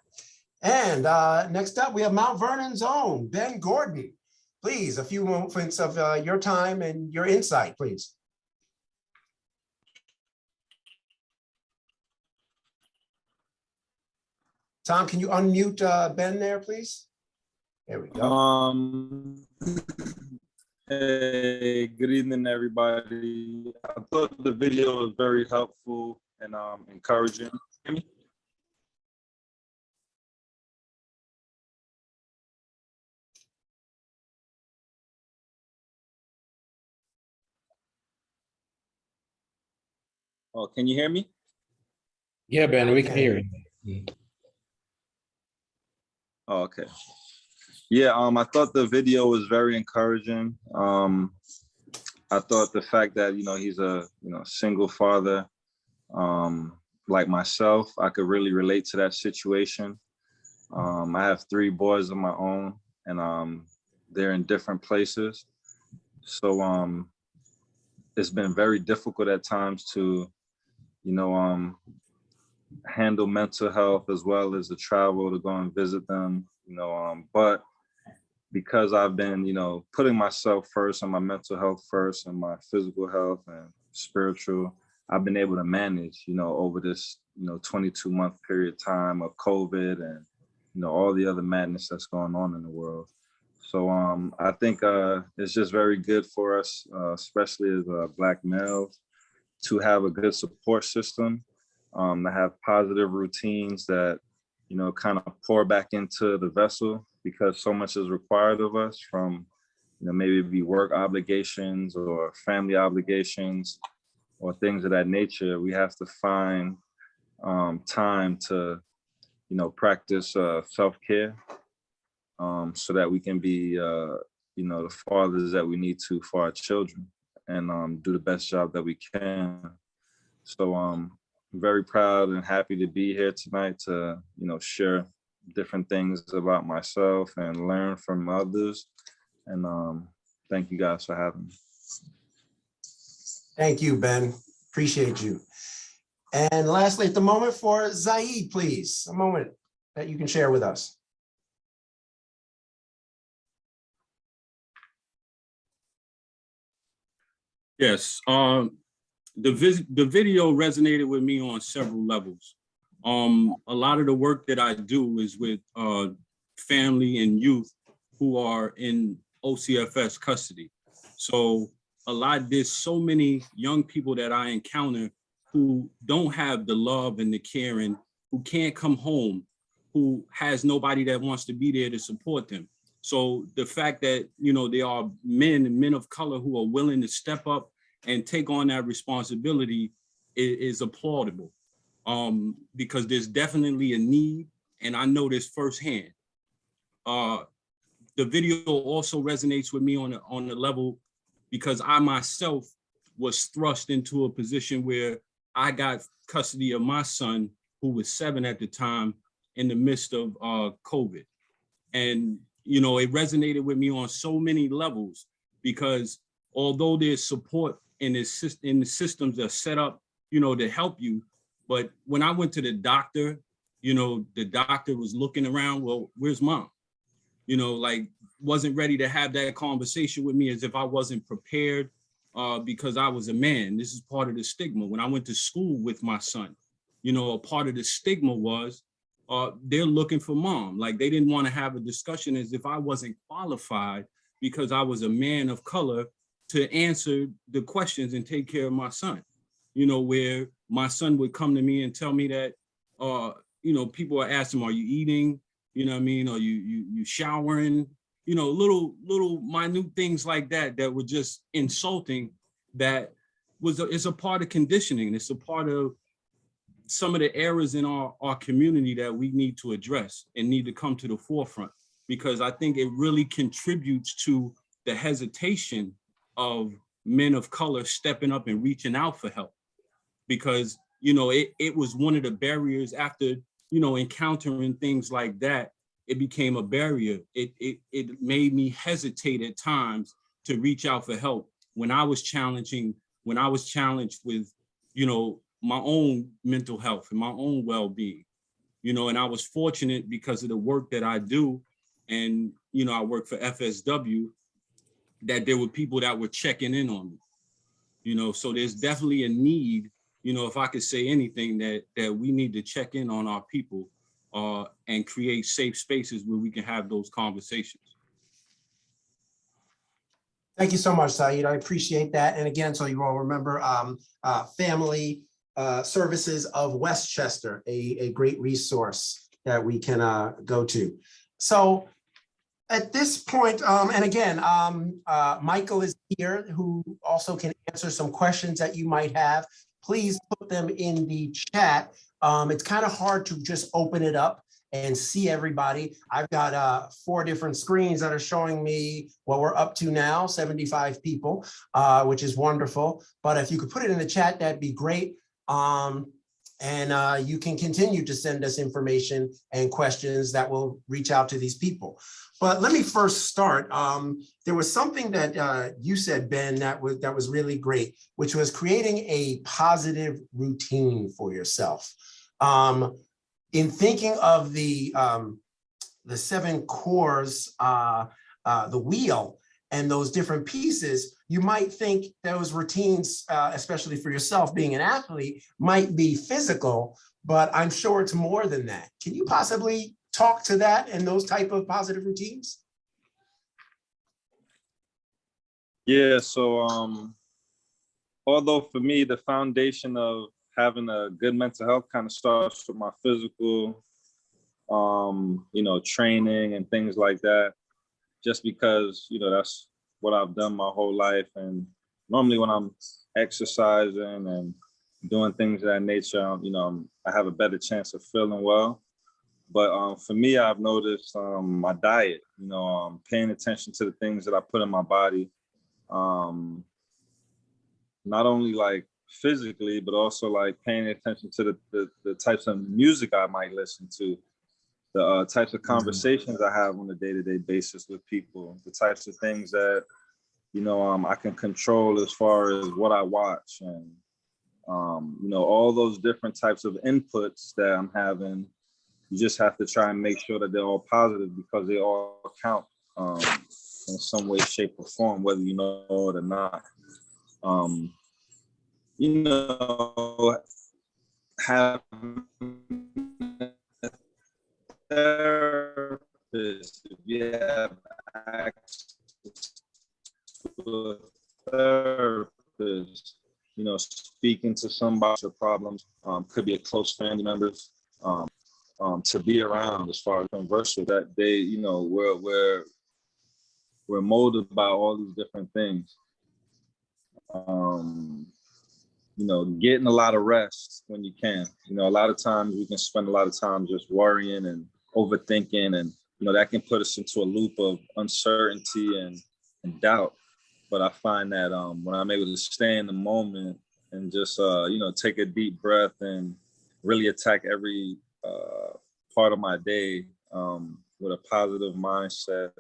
And next up, we have Mount Vernon's own Ben Gordon. Please, a few moments of your time and your insight, please. Tom, can you unmute Ben there, please? There we go. Hey, good evening, everybody. I thought the video was very helpful and encouraging. Hear me? Oh, can you hear me? Yeah, Ben, we can hear you. Oh, okay. Yeah, I thought the video was very encouraging. I thought the fact that, he's a, single father, like myself, I could really relate to that situation. I have 3 boys of my own, and they're in different places. So it's been very difficult at times to, handle mental health as well as the travel to go and visit them, but because I've been, putting myself first and my mental health first and my physical health and spiritual, I've been able to manage, over this, 22-month period of time of COVID and, all the other madness that's going on in the world. So I think it's just very good for us, especially as Black males, to have a good support system, to have positive routines that, kind of pour back into the vessel, because so much is required of us from, maybe it be work obligations or family obligations or things of that nature. We have to find time to, practice self-care so that we can be, the fathers that we need to for our children and do the best job that we can. So I'm very proud and happy to be here tonight to, share different things about myself and learn from others. And thank you guys for having me. Thank you, Ben. Appreciate you. And lastly, at the moment for Zaid, please, a moment that you can share with us. Yes, the video resonated with me on several levels. A lot of the work that I do is with family and youth who are in OCFS custody. So there's so many young people that I encounter who don't have the love and the caring, who can't come home, who has nobody that wants to be there to support them. So the fact that, there are men and men of color who are willing to step up and take on that responsibility is applaudable, because there's definitely a need, and I know this firsthand. The video also resonates with me on the level because I myself was thrust into a position where I got custody of my son, who was 7 at the time, in the midst of COVID. And, it resonated with me on so many levels, because although there's support in the systems that are set up, to help you, but when I went to the doctor, the doctor was looking around, well, where's mom? Wasn't ready to have that conversation with me, as if I wasn't prepared because I was a man. This is part of the stigma. When I went to school with my son, a part of the stigma was they're looking for mom. They didn't want to have a discussion as if I wasn't qualified because I was a man of color to answer the questions and take care of my son. You know, where my son would come to me and tell me that, you know, people are asking him, are you eating? You know what I mean? Are you showering? You know, little minute things like that that were just insulting. That it's a part of conditioning. It's a part of some of the errors in our community that we need to address and need to come to the forefront, because I think it really contributes to the hesitation of men of color stepping up and reaching out for help. Because, you know, it was one of the barriers after, you know, encountering things like that. It became a barrier. It made me hesitate at times to reach out for help when I was challenged with, you know, my own mental health and my own well-being, you know. And I was fortunate because of the work that I do, and, you know, I work for FSW, that there were people that were checking in on me, you know. So there's definitely a need, you know, if I could say anything, that we need to check in on our people and create safe spaces where we can have those conversations. Thank you so much, Saeed. I appreciate that. And again, so you all remember, Family Services of Westchester, a great resource that we can go to. So at this point, and again, Michael is here, who also can answer some questions that you might have. Please put them in the chat. It's kind of hard to just open it up and see everybody. I've got 4 different screens that are showing me what we're up to now, 75 people, which is wonderful. But if you could put it in the chat, that'd be great. And you can continue to send us information and questions that will reach out to these people. But let me first start. There was something that you said, Ben, that was really great, which was creating a positive routine for yourself. In thinking of the 7 cores, the wheel, and those different pieces, you might think those routines, especially for yourself being an athlete, might be physical, but I'm sure it's more than that. Can you possibly talk to that and those type of positive routines? Yeah, so although for me, the foundation of having a good mental health kind of starts with my physical, you know, training and things like that, just because, you know, that's what I've done my whole life. And normally when I'm exercising and doing things of that nature, you know, I have a better chance of feeling well. But for me, I've noticed my diet, you know, paying attention to the things that I put in my body, not only like physically, but also like paying attention to the types of music I might listen to, the types of conversations I have on a day-to-day basis with people, the types of things that, you know, I can control as far as what I watch, and, you know, all those different types of inputs that I'm having. You just have to try and make sure that they're all positive, because they all count in some way, shape, or form, whether you know it or not. You know, having a therapist, if you have access to a therapist, you know, speaking to somebody with problems, could be a close family member, to be around as far as converse with, that they, you know, we're molded by all these different things. You know, getting a lot of rest when you can. You know, a lot of times we can spend a lot of time just worrying and overthinking, and, you know, that can put us into a loop of uncertainty and doubt. But I find that when I'm able to stay in the moment and just, you know, take a deep breath and really attack every part of my day with a positive mindset,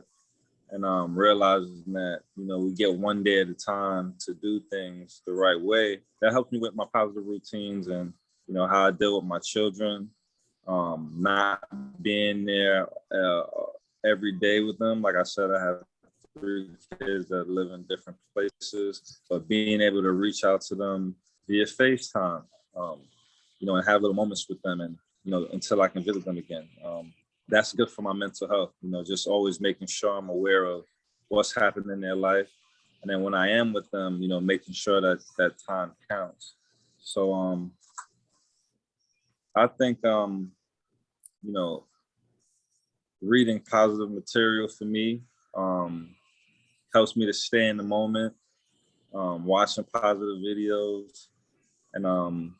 and realizing that, you know, we get one day at a time to do things the right way. That helps me with my positive routines and, you know, how I deal with my children, not being there every day with them. Like I said, I have 3 kids that live in different places, but being able to reach out to them via FaceTime, you know, and have little moments with them, and, you know, until I can visit them again. That's good for my mental health, you know, just always making sure I'm aware of what's happening in their life, And then when I am with them, making sure that that time counts. So I think reading positive material for me helps me to stay in the moment, watching positive videos, and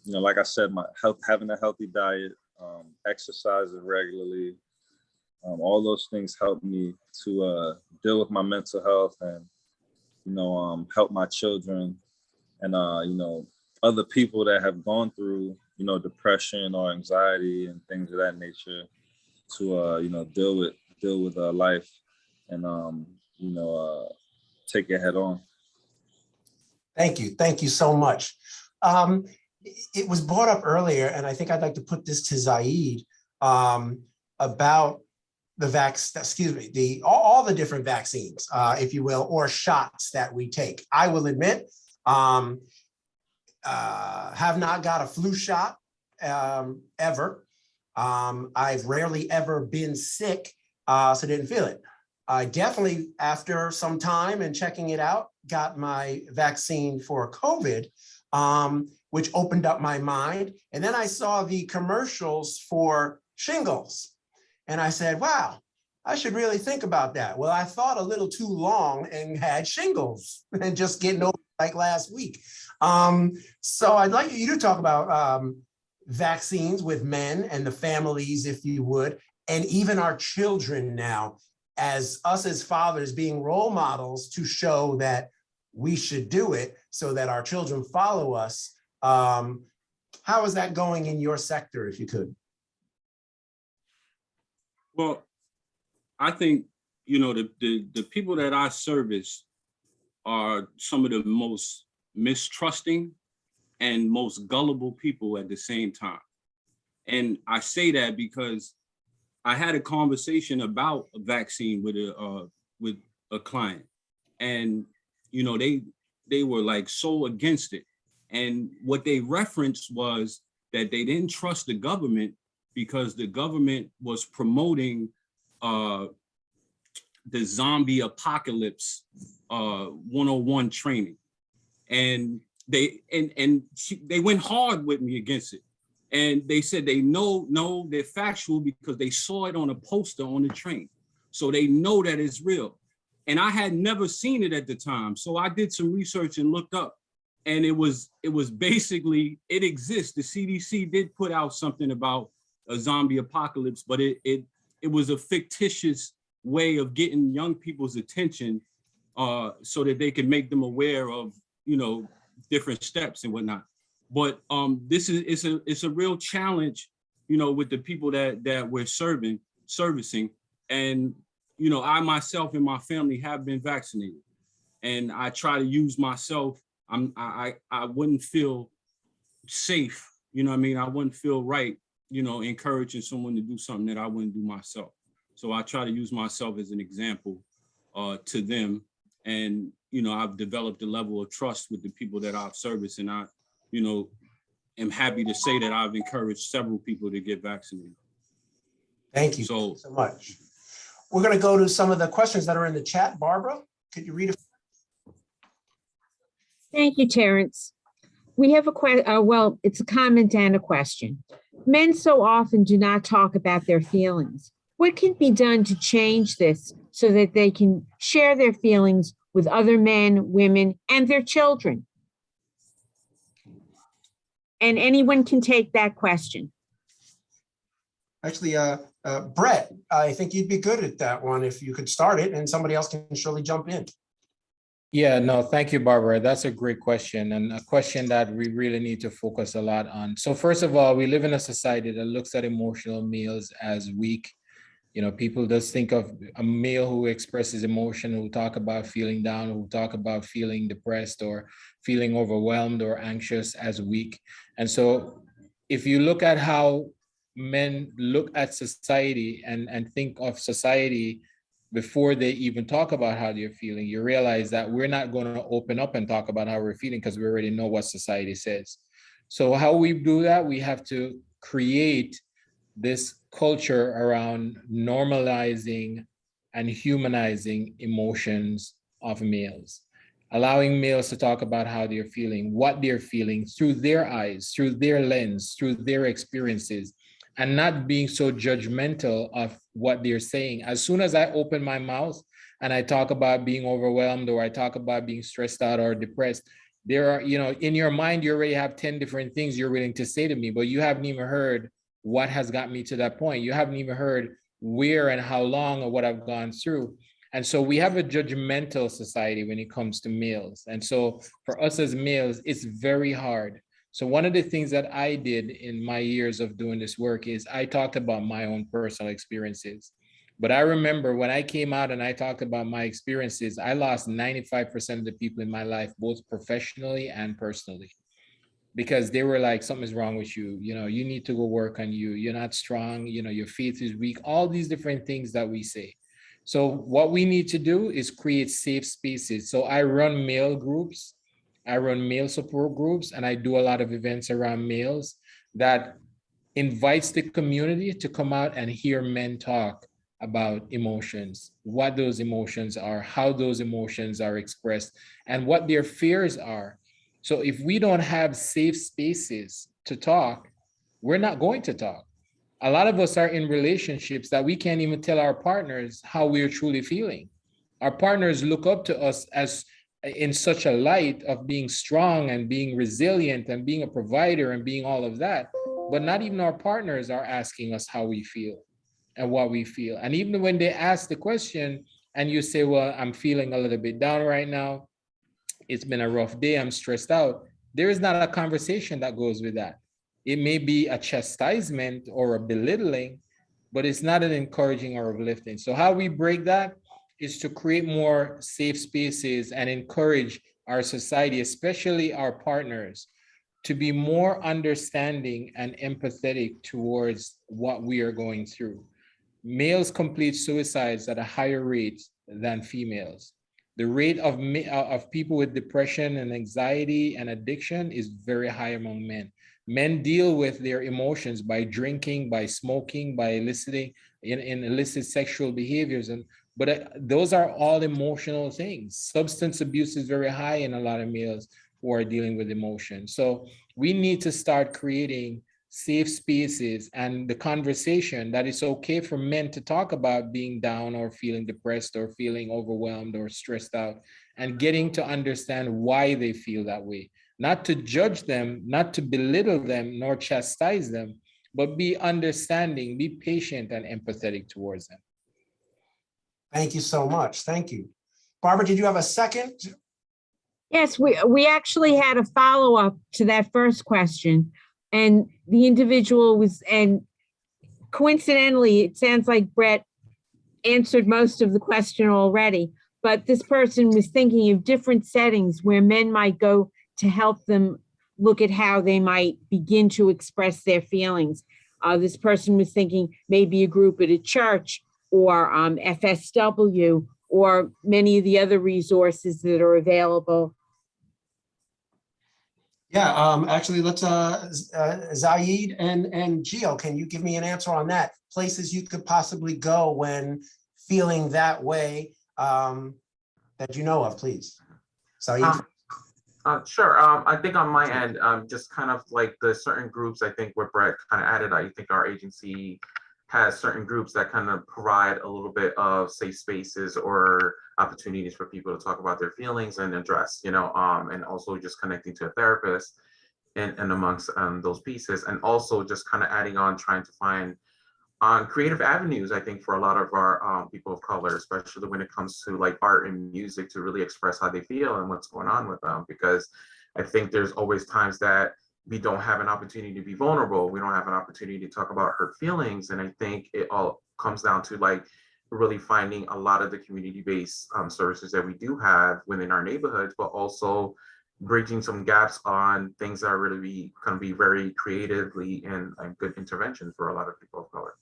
like I said, my health, having a healthy diet, exercising regularly, all those things help me to deal with my mental health and help my children and other people that have gone through depression or anxiety and things of that nature to deal with life and take it head on. Thank you so much. It was brought up earlier, and I think I'd like to put this to Zaid about all the different vaccines, if you will, or shots that we take. I will admit, have not got a flu shot ever. I've rarely ever been sick, so didn't feel it. I definitely, after some time and checking it out, got my vaccine for COVID, which opened up my mind. And then I saw the commercials for shingles. And I said, wow, I should really think about that. Well, I thought a little too long and had shingles and just getting over like last week. So I'd like you to talk about vaccines with men and the families, if you would, and even our children now, as us as fathers being role models to show that we should do it so that our children follow us. How is that going in your sector, if you could? Well, I think, the people that I service are some of the most mistrusting and most gullible people at the same time. And I say that because I had a conversation about a vaccine with a client, and they were like so against it. And what they referenced was that they didn't trust the government because the government was promoting the zombie apocalypse 101 training. And they went hard with me against it. And they said they know they're factual because they saw it on a poster on the train. So they know that it's real. And I had never seen it at the time. So I did some research and looked up, and it was basically, it exists. The CDC did put out something about a zombie apocalypse, but it was a fictitious way of getting young people's attention so that they could make them aware of, different steps and whatnot. But this is a real challenge, with the people that we're servicing. And, I myself and my family have been vaccinated, and I try to use myself. I wouldn't feel safe, I wouldn't feel right, encouraging someone to do something that I wouldn't do myself. So I try to use myself as an example to them. And, I've developed a level of trust with the people that I've serviced, and I, am happy to say that I've encouraged several people to get vaccinated. Thank you so much. We're going to go to some of the questions that are in the chat. Barbara, could you read it? Thank you, Terrence. We have a question. Well, it's a comment and a question. Men so often do not talk about their feelings. What can be done to change this so that they can share their feelings with other men, women, and their children? And anyone can take that question. Actually, Brett, I think you'd be good at that one if you could start it, and somebody else can surely jump in. Yeah, no, thank you, Barbara. That's a great question, and a question that we really need to focus a lot on. So first of all, we live in a society that looks at emotional males as weak. People just think of a male who expresses emotion, who talk about feeling down, who talk about feeling depressed or feeling overwhelmed or anxious as weak. And so if you look at how men look at society and think of society before they even talk about how they're feeling, you realize that we're not going to open up and talk about how we're feeling because we already know what society says. So how we do that, we have to create this culture around normalizing and humanizing emotions of males, allowing males to talk about how they're feeling, what they're feeling through their eyes, through their lens, through their experiences, and not being so judgmental of what they're saying. As soon as I open my mouth and I talk about being overwhelmed, or I talk about being stressed out or depressed, there are, in your mind, you already have 10 different things you're willing to say to me, but you haven't even heard what has got me to that point. You haven't even heard where and how long or what I've gone through. And so we have a judgmental society when it comes to males. And so for us as males, it's very hard. So one of the things that I did in my years of doing this work is I talked about my own personal experiences. But I remember when I came out and I talked about my experiences, I lost 95% of the people in my life, both professionally and personally, because they were like, something's wrong with you. You need to go work on you. You're not strong. Your faith is weak. All these different things that we say. So what we need to do is create safe spaces. So I run male groups. I run male support groups, and I do a lot of events around males that invites the community to come out and hear men talk about emotions, what those emotions are, how those emotions are expressed, and what their fears are. So if we don't have safe spaces to talk, we're not going to talk. A lot of us are in relationships that we can't even tell our partners how we're truly feeling. Our partners look up to us as in such a light of being strong and being resilient and being a provider and being all of that, but not even our partners are asking us how we feel and what we feel. And even when they ask the question and you say, well, I'm feeling a little bit down right now, it's been a rough day, I'm stressed out, there is not a conversation that goes with that. It may be a chastisement or a belittling, but it's not an encouraging or uplifting. So how we break that is to create more safe spaces and encourage our society, especially our partners, to be more understanding and empathetic towards what we are going through. Males complete suicides at a higher rate than females. The rate of people with depression and anxiety and addiction is very high among men. Men deal with their emotions by drinking, by smoking, by eliciting in illicit sexual behaviors. But those are all emotional things. Substance abuse is very high in a lot of males who are dealing with emotion. So we need to start creating safe spaces and the conversation that it's okay for men to talk about being down or feeling depressed or feeling overwhelmed or stressed out, and getting to understand why they feel that way. Not to judge them, not to belittle them, nor chastise them, but be understanding, be patient and empathetic towards them. Thank you so much. Thank you. Barbara, did you have a second? Yes, we actually had a follow-up to that first question. And the individual was, and coincidentally, it sounds like Brett answered most of the question already, but this person was thinking of different settings where men might go to help them look at how they might begin to express their feelings. This person was thinking maybe a group at a church or FSW or many of the other resources that are available. Yeah, actually, let's, Zaid and Gio, can you give me an answer on that? Places you could possibly go when feeling that way that you know of, please. Zaid? Sure. I think on my end, just kind of like the certain groups, I think what Brett kind of added, I think our agency has certain groups that kind of provide a little bit of safe spaces or opportunities for people to talk about their feelings and address, and also just connecting to a therapist and amongst those pieces. And also just kind of adding on, trying to find creative avenues, I think, for a lot of our people of color, especially when it comes to like art and music, to really express how they feel and what's going on with them. Because I think there's always times that we don't have an opportunity to be vulnerable. We don't have an opportunity to talk about hurt feelings. And I think it all comes down to like really finding a lot of the community-based services that we do have within our neighborhoods, but also bridging some gaps on things that are really going to be very creatively and good interventions for a lot of people of color.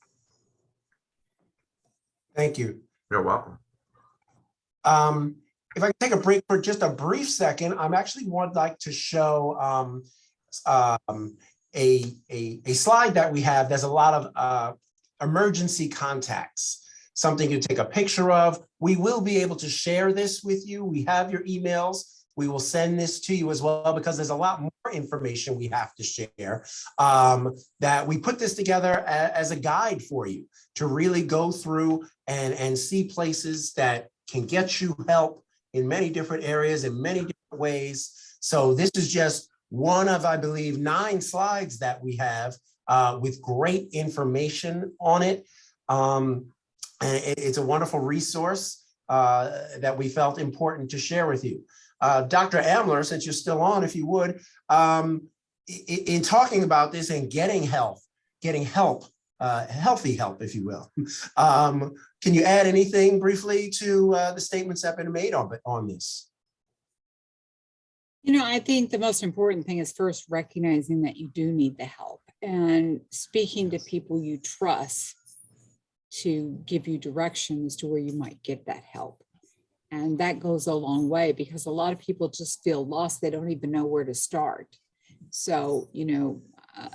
Thank you. You're welcome. If I can take a break for just a brief second, I'm actually would like to show a slide that we have. There's a lot of emergency contacts. something you take a picture of. We will be able to share this with you. We have your emails. We will send this to you as well, because there's a lot more information we have to share, that we put this together as a guide for you to really go through and see places that can get you help in many different areas, in many different ways. So this is just one of, I believe, 9 slides that we have with great information on it. And it's a wonderful resource that we felt important to share with you. Dr. Amler, since you're still on, if you would, in talking about this and getting help, healthy help, if you will, can you add anything briefly to the statements that have been made on this? You know, I think the most important thing is first recognizing that you do need the help and speaking to people you trust to give you direction as to where you might get that help. And that goes a long way, because a lot of people just feel lost. They don't even know where to start. So, you know,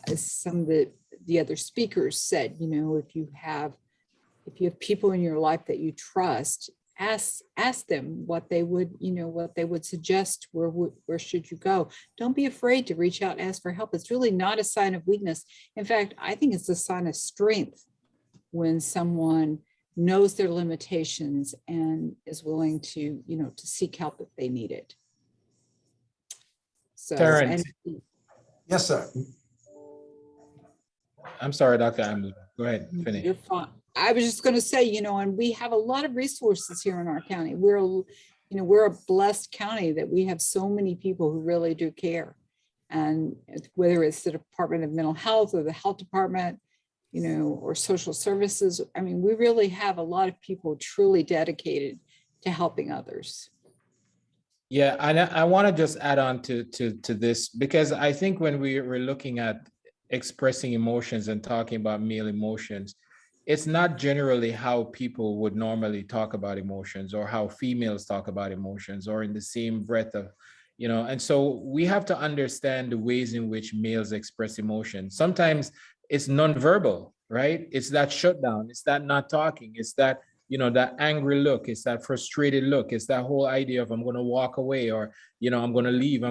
as some of the other speakers said, you know, if you have people in your life that you trust, ask them what they would, you know, what they would suggest. Where should you go? Don't be afraid to reach out and ask for help. It's really not a sign of weakness. In fact, I think it's a sign of strength when someone knows their limitations and is willing to, you know, to seek help if they need it. So, Terrence. Yes, sir. I'm sorry, Dr. Amler. Go ahead, finish. You're fine. I was just going to say, you know, and we have a lot of resources here in our county. We're a blessed county that we have so many people who really do care. And whether it's the Department of Mental Health or the health department, you know, or social services, I mean, we really have a lot of people truly dedicated to helping others. Yeah, and I want to just add on to this, because I think when we're looking at expressing emotions and talking about male emotions, it's not generally how people would normally talk about emotions, or how females talk about emotions, or in the same breath of, you know. And so we have to understand the ways in which males express emotion. Sometimes it's nonverbal, right? It's that shutdown, it's that not talking, it's that, you know, that angry look, it's that frustrated look, it's that whole idea of I'm going to walk away, or, you know, I'm going to leave,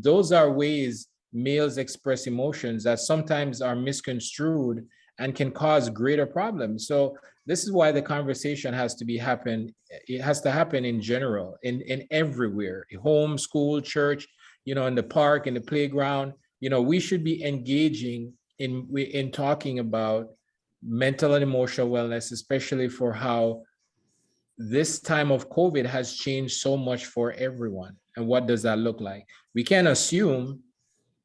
those are ways males express emotions that sometimes are misconstrued and can cause greater problems. So this is why the conversation has to happen. It has to happen in general, in everywhere, home, school, church, you know, in the park, in the playground. You know, we should be engaging in talking about mental and emotional wellness, especially for how this time of COVID has changed so much for everyone. And what does that look like? We can't assume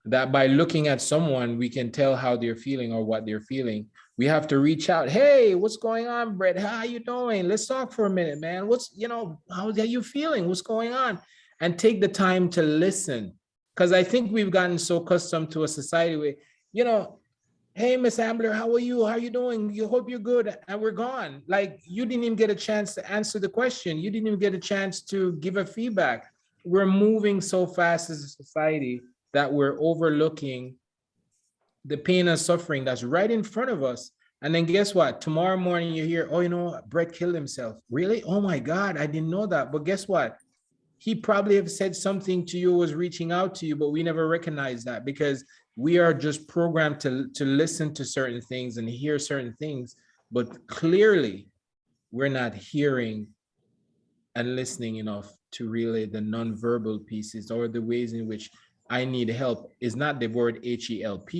that by looking at someone, we can tell how they're feeling or what they're feeling. We have to reach out. Hey, what's going on, Brett? How you doing? Let's talk for a minute, man. How are you feeling? What's going on? And take the time to listen. Because I think we've gotten so accustomed to a society where, you know, hey, Miss Ambler, how are you? How are you doing? You hope you're good. And we're gone. Like, you didn't even get a chance to answer the question. You didn't even get a chance to give a feedback. We're moving so fast as a society that we're overlooking the pain and suffering that's right in front of us. And then guess what? Tomorrow morning you hear, oh, you know, Brett killed himself. Really? Oh my God, I didn't know that. But guess what? He probably have said something to you, was reaching out to you, but we never recognize that, because we are just programmed to listen to certain things and hear certain things, but clearly we're not hearing and listening enough to relay the nonverbal pieces, or the ways in which I need help. Is not the word HELP.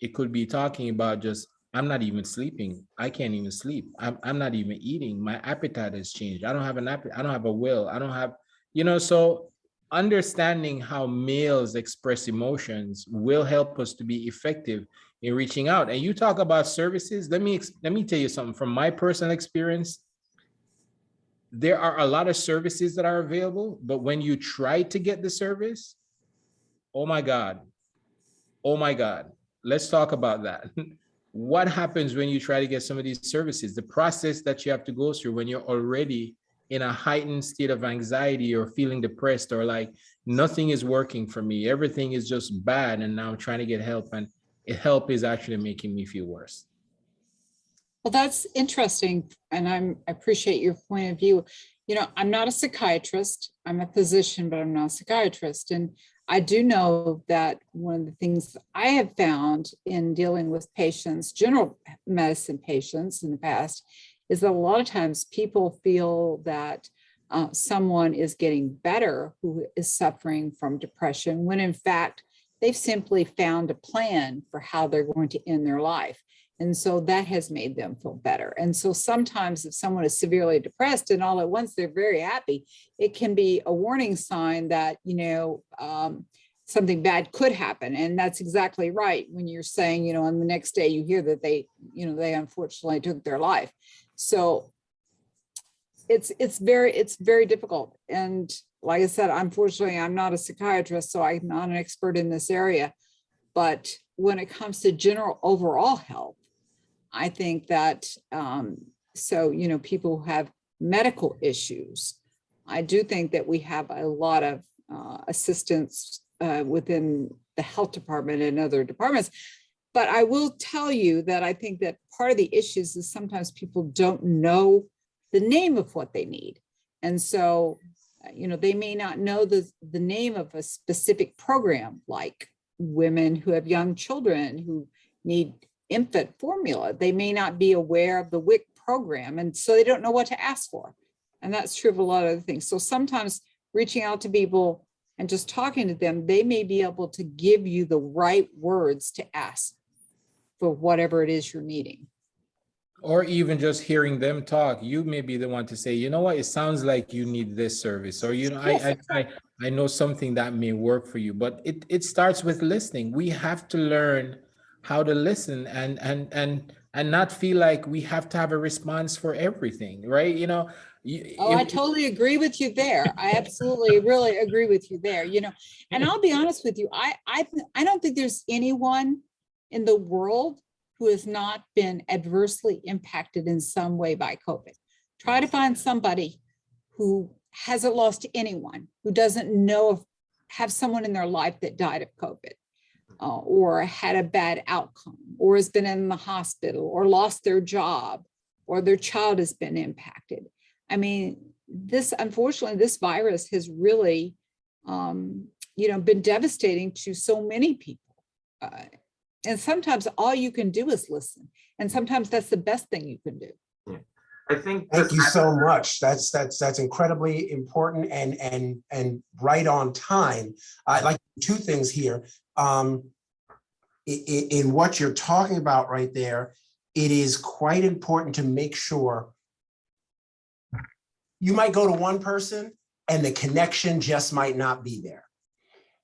It could be talking about just, I'm not even sleeping. I can't even sleep. I'm not even eating. My appetite has changed. I don't have an appetite. I don't have a will. I don't have, you know, so understanding how males express emotions will help us to be effective in reaching out. And you talk about services. Let me tell you something from my personal experience. There are a lot of services that are available, but when you try to get the service, oh my God, let's talk about that. What happens when you try to get some of these services? The process that you have to go through when you're already in a heightened state of anxiety, or feeling depressed, or like nothing is working for me, everything is just bad, and now I'm trying to get help, and help is actually making me feel worse. Well, that's interesting, and I appreciate your point of view. You know, I'm not a psychiatrist. I'm a physician, but I'm not a psychiatrist. And I do know that one of the things I have found in dealing with patients, general medicine patients in the past, is that a lot of times people feel that someone is getting better who is suffering from depression, when in fact, they've simply found a plan for how they're going to end their life. And so that has made them feel better. And so sometimes if someone is severely depressed and all at once they're very happy, it can be a warning sign that, you know, something bad could happen. And that's exactly right. When you're saying, you know, on the next day you hear that they, you know, they unfortunately took their life. So it's very difficult. And like I said, unfortunately, I'm not a psychiatrist, so I'm not an expert in this area. But when it comes to general overall health, I think that, so, you know, people who have medical issues, I do think that we have a lot of assistance within the health department and other departments. But I will tell you that I think that part of the issues is sometimes people don't know the name of what they need. And so, you know, they may not know the name of a specific program, like women who have young children who need infant formula. They may not be aware of the WIC program, and so they don't know what to ask for. And that's true of a lot of other things. So sometimes reaching out to people and just talking to them, they may be able to give you the right words to ask for whatever it is you're needing. Or even just hearing them talk, you may be the one to say, you know what, it sounds like you need this service, or, you know, Yes, I know something that may work for you. But it starts with listening. We have to learn how to listen and not feel like we have to have a response for everything, right? You know, I totally agree with you there. I absolutely really agree with you there, you know. And I'll be honest with you, I don't think there's anyone in the world who has not been adversely impacted in some way by COVID. Try to find somebody who hasn't lost anyone, who doesn't know of, have someone in their life that died of COVID, or had a bad outcome, or has been in the hospital, or lost their job, or their child has been impacted. I mean, this, unfortunately, this virus has really, you know, been devastating to so many people. And sometimes all you can do is listen. And sometimes that's the best thing you can do. Yeah. I think. Thank you so much. That's incredibly important and right on time. I'd like two things here. In what you're talking about right there, it is quite important to make sure you might go to one person and the connection just might not be there.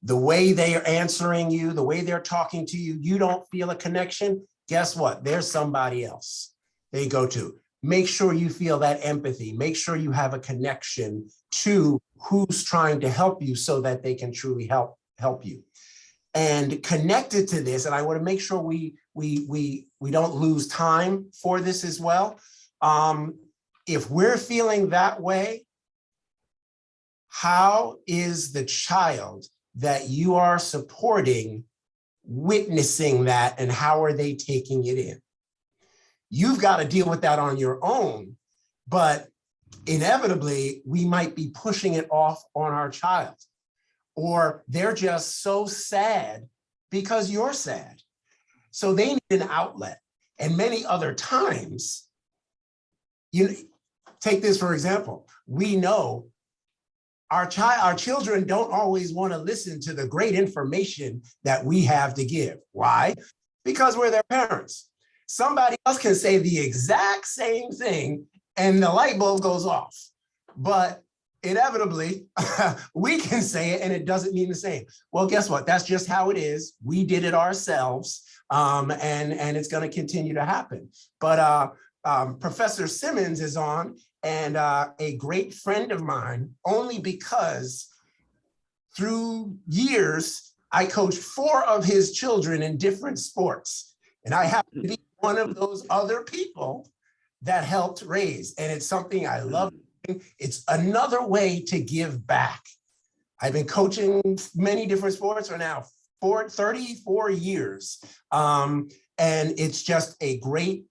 The way they are answering you, the way they're talking to you, you don't feel a connection. Guess what? There's somebody else they go to. Make sure you feel that empathy. Make sure you have a connection to who's trying to help you so that they can truly help you. And connected to this, and I want to make sure we don't lose time for this as well. If we're feeling that way, how is the child that you are supporting witnessing that, and how are they taking it in? You've got to deal with that on your own, but inevitably we might be pushing it off on our child, or they're just so sad because you're sad. So they need an outlet. And many other times, you take this for example, we know our children don't always want to listen to the great information that we have to give. Why? Because we're their parents. Somebody else can say the exact same thing and the light bulb goes off. But inevitably, we can say it and it doesn't mean the same. Well, guess what? That's just how it is. We did it ourselves, and it's going to continue to happen. But Professor Simmons is on, and a great friend of mine, only because through years, I coached 4 of his children in different sports. And I happen to be one of those other people that helped raise. And it's something I love. It's another way to give back. I've been coaching many different sports for now 34 years. And it's just a great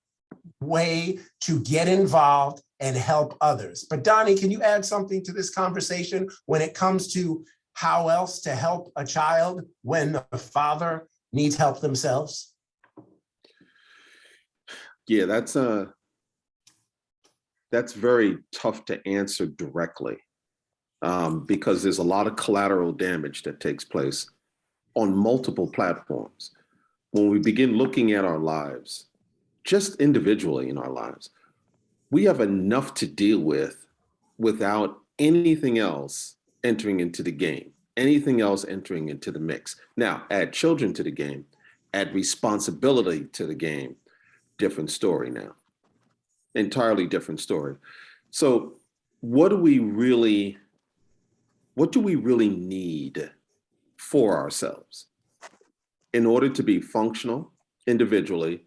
way to get involved and help others. But Donnie, can you add something to this conversation when it comes to how else to help a child when the father needs help themselves? Yeah, that's very tough to answer directly, because there's a lot of collateral damage that takes place on multiple platforms. When we begin looking at our lives, just individually in our lives, we have enough to deal with without anything else entering into the game, anything else entering into the mix. Now, add children to the game, add responsibility to the game, different story now, entirely different story. So what do we really need for ourselves in order to be functional individually,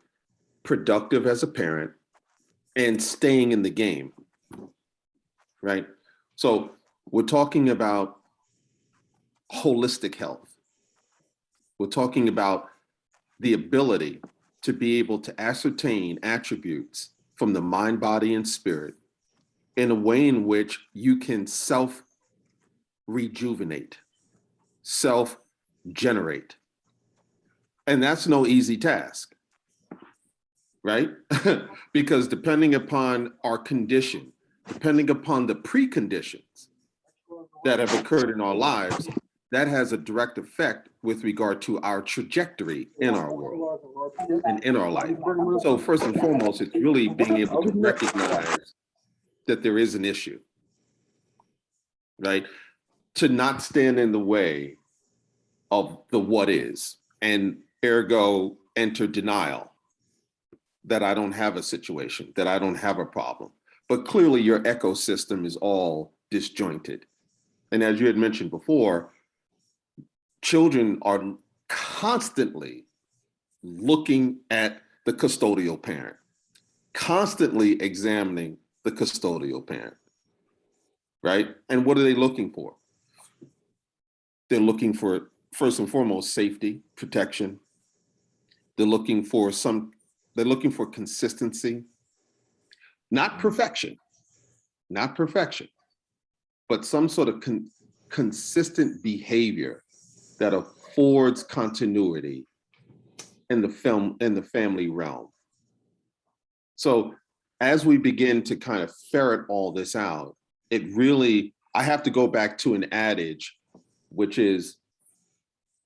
productive as a parent, and staying in the game, right? So we're talking about holistic health. We're talking about the ability to be able to ascertain attributes from the mind, body, and spirit in a way in which you can self-rejuvenate, self-generate. And that's no easy task, right? Because depending upon our condition, depending upon the preconditions that have occurred in our lives, that has a direct effect with regard to our trajectory in our world and in our life. So first and foremost, it's really being able to recognize that there is an issue, right? To not stand in the way of the what is, and ergo enter denial that I don't have a situation, that I don't have a problem. But clearly your ecosystem is all disjointed. And as you had mentioned before, children are constantly looking at the custodial parent, constantly examining the custodial parent, right? And what are they looking for? They're looking for, first and foremost, safety, protection. They're looking for consistency, not perfection, but some sort of consistent behavior that affords continuity in the family realm. So as we begin to kind of ferret all this out, I have to go back to an adage, which is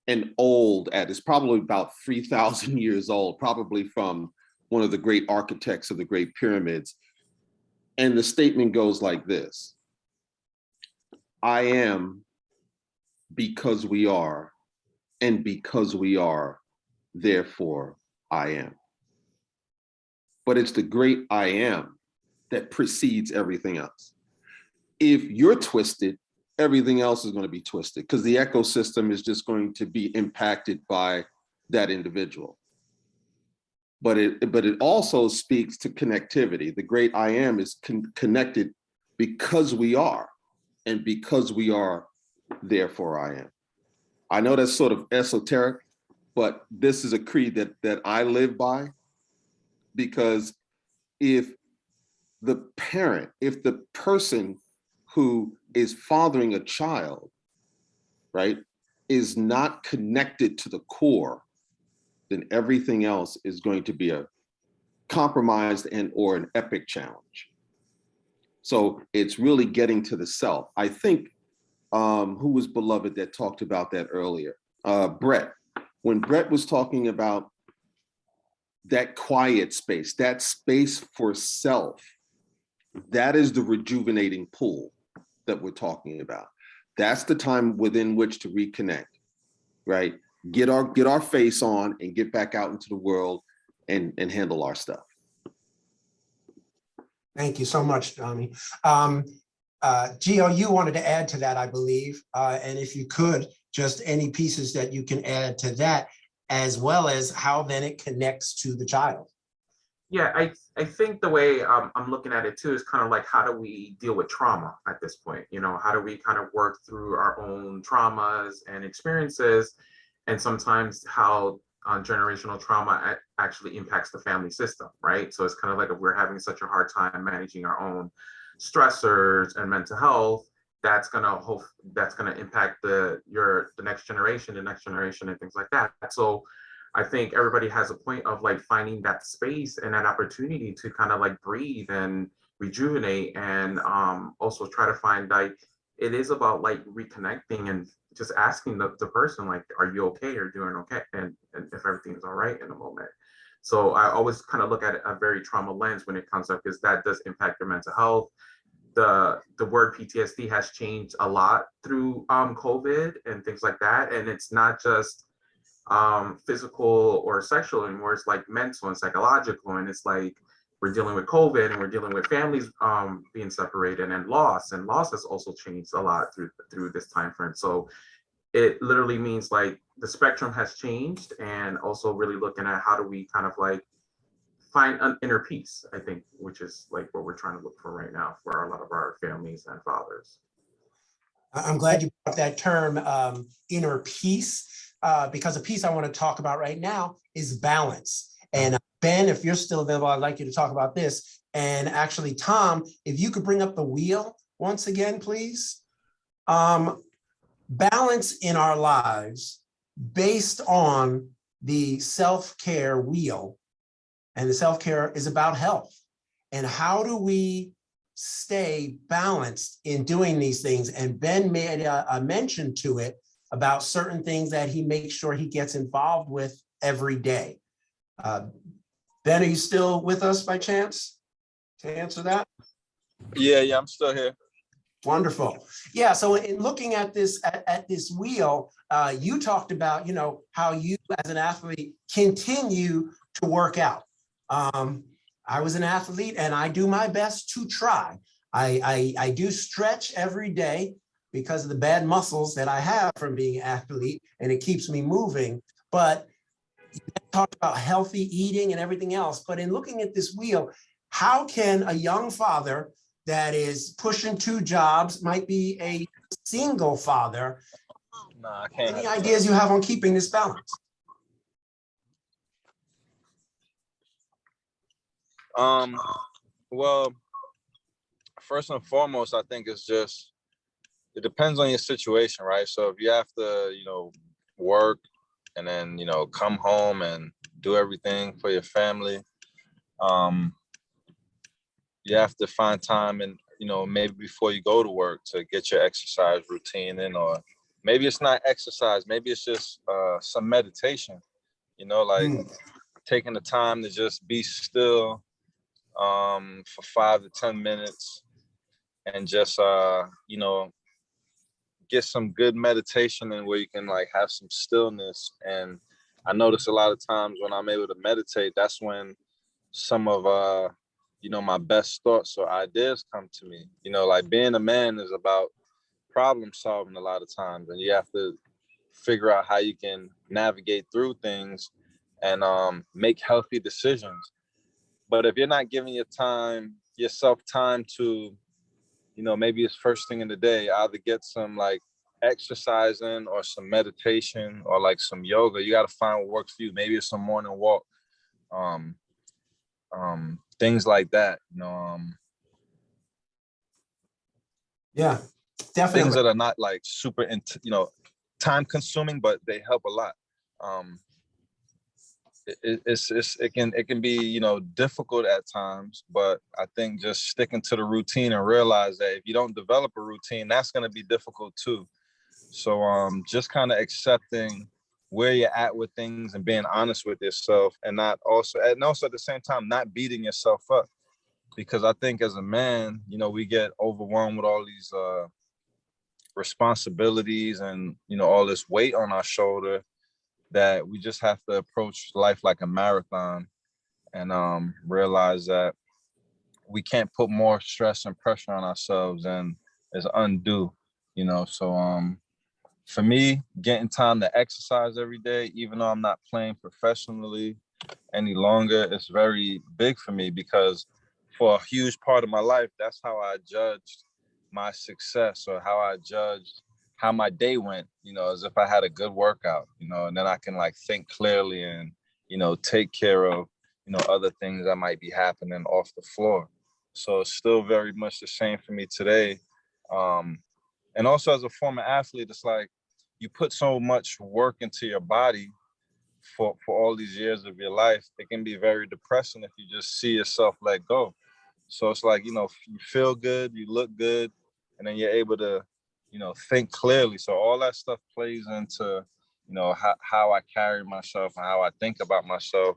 an old adage, probably about 3,000 years old, probably from one of the great architects of the Great Pyramids. And the statement goes like this: I am because we are, and because we are, therefore I am. But it's the great I am that precedes everything else. If you're twisted, everything else is going to be twisted, because the ecosystem is just going to be impacted by that individual. But it also speaks to connectivity. The great I am is connected because we are, and because we are, therefore I am. I know that's sort of esoteric, but this is a creed that I live by, because if the person who is fathering a child, right, is not connected to the core, then everything else is going to be a compromised or an epic challenge. So it's really getting to the self. I think, who was beloved that talked about that earlier? Brett. When Brett was talking about that quiet space, that space for self, that is the rejuvenating pool that we're talking about. That's the time within which to reconnect, right? Get our face on and get back out into the world and handle our stuff. Thank you so much, Donnie. Gio, you wanted to add to that, I believe. And if you could, just any pieces that you can add to that, as well as how then it connects to the child. Yeah, I think the way I'm looking at it too is kind of like, how do we deal with trauma at this point? You know, how do we kind of work through our own traumas and experiences, and sometimes how generational trauma actually impacts the family system, right? So it's kind of like if we're having such a hard time managing our own stressors and mental health, that's gonna impact the next generation, and things like that. So I think everybody has a point of like finding that space and that opportunity to kind of like breathe and rejuvenate, and also try to find like it is about like reconnecting and just asking the person like, are you okay, or doing okay, and if everything is all right in the moment. So I always kind of look at a very trauma lens when it comes up, because that does impact your mental health. The word PTSD has changed a lot through COVID and things like that, and it's not just physical or sexual anymore. It's like mental and psychological, and it's like we're dealing with COVID and we're dealing with families being separated, and loss has also changed a lot through this time frame. So it literally means like the spectrum has changed, and also really looking at how do we kind of like find an inner peace, I think, which is like what we're trying to look for right now for a lot of our families and fathers. I'm glad you brought that term, inner peace, because a piece I want to talk about right now is balance. And Ben, if you're still available, I'd like you to talk about this. And actually, Tom, if you could bring up the wheel once again, please. Balance in our lives based on the self-care wheel. And the self-care is about health. And how do we stay balanced in doing these things? And Ben made a mention to it about certain things that he makes sure he gets involved with every day. Ben, are you still with us by chance to answer that? Yeah, I'm still here. Wonderful. Yeah, so in looking at this this wheel, you talked about, you know, how you as an athlete continue to work out. I was an athlete and I do my best to try. I do stretch every day because of the bad muscles that I have from being an athlete, and it keeps me moving. But you talked about healthy eating and everything else. But in looking at this wheel, how can a young father that is pushing 2 jobs, might be a single father, I can't. Any ideas you have on keeping this balance? Well, first and foremost, I think it's just, it depends on your situation, right? So if you have to, work and then, come home and do everything for your family, you have to find time and, maybe before you go to work to get your exercise routine in, or maybe it's not exercise, maybe it's just some meditation, taking the time to just be still for 5 to 10 minutes and just, get some good meditation in where you can have some stillness. And I notice a lot of times when I'm able to meditate, that's when some of, my best thoughts or ideas come to me. Being a man is about problem solving a lot of times, and you have to figure out how you can navigate through things and make healthy decisions. But if you're not giving yourself time to, maybe it's first thing in the day, either get some exercise in or some meditation or some yoga. You got to find what works for you. Maybe it's a morning walk, things like that. Yeah, definitely. Things that are not super, time consuming, but they help a lot. It can be difficult at times, but I think just sticking to the routine and realize that if you don't develop a routine, that's going to be difficult too. So just kind of accepting where you're at with things and being honest with yourself, and also at the same time not beating yourself up, because I think as a man, we get overwhelmed with all these responsibilities and all this weight on our shoulder, that we just have to approach life like a marathon and realize that we can't put more stress and pressure on ourselves than is undue, So for me, getting time to exercise every day, even though I'm not playing professionally any longer, it's very big for me, because for a huge part of my life, that's how I judged my success, or how I judged how my day went, as if I had a good workout, and then I can like think clearly and, take care of, other things that might be happening off the floor. So it's still very much the same for me today. And also as a former athlete, it's like you put so much work into your body for all these years of your life. It can be very depressing if you just see yourself let go. So it's like, you feel good, you look good, and then you're able to, think clearly. So all that stuff plays into, how I carry myself and how I think about myself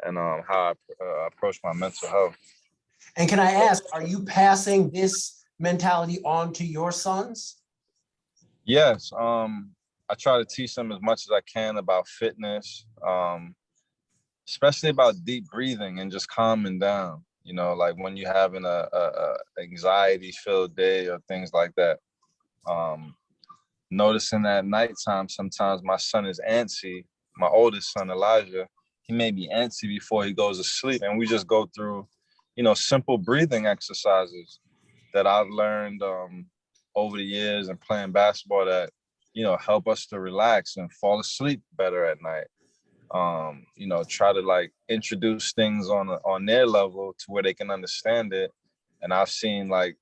and how I approach my mental health. And can I ask, are you passing this mentality on to your sons? Yes. I try to teach them as much as I can about fitness, especially about deep breathing and just calming down, like when you're having a anxiety-filled day or things like that. Noticing at nighttime, sometimes my son is antsy. My oldest son, Elijah, he may be antsy before he goes to sleep. And we just go through, simple breathing exercises that I've learned over the years and playing basketball that, help us to relax and fall asleep better at night. Try to like introduce things on their level to where they can understand it. And I've seen like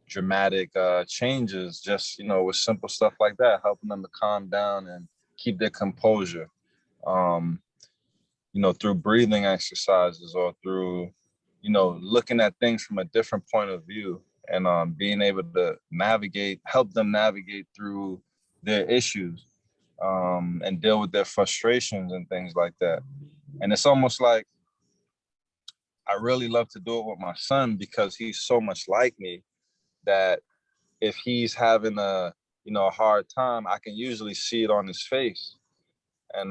dramatic changes just, with simple stuff like that, helping them to calm down and keep their composure, through breathing exercises or through, looking at things from a different point of view and being able to help them navigate through their issues and deal with their frustrations and things like that. And it's almost like I really love to do it with my son because he's so much like me that if he's having a hard time, I can usually see it on his face. And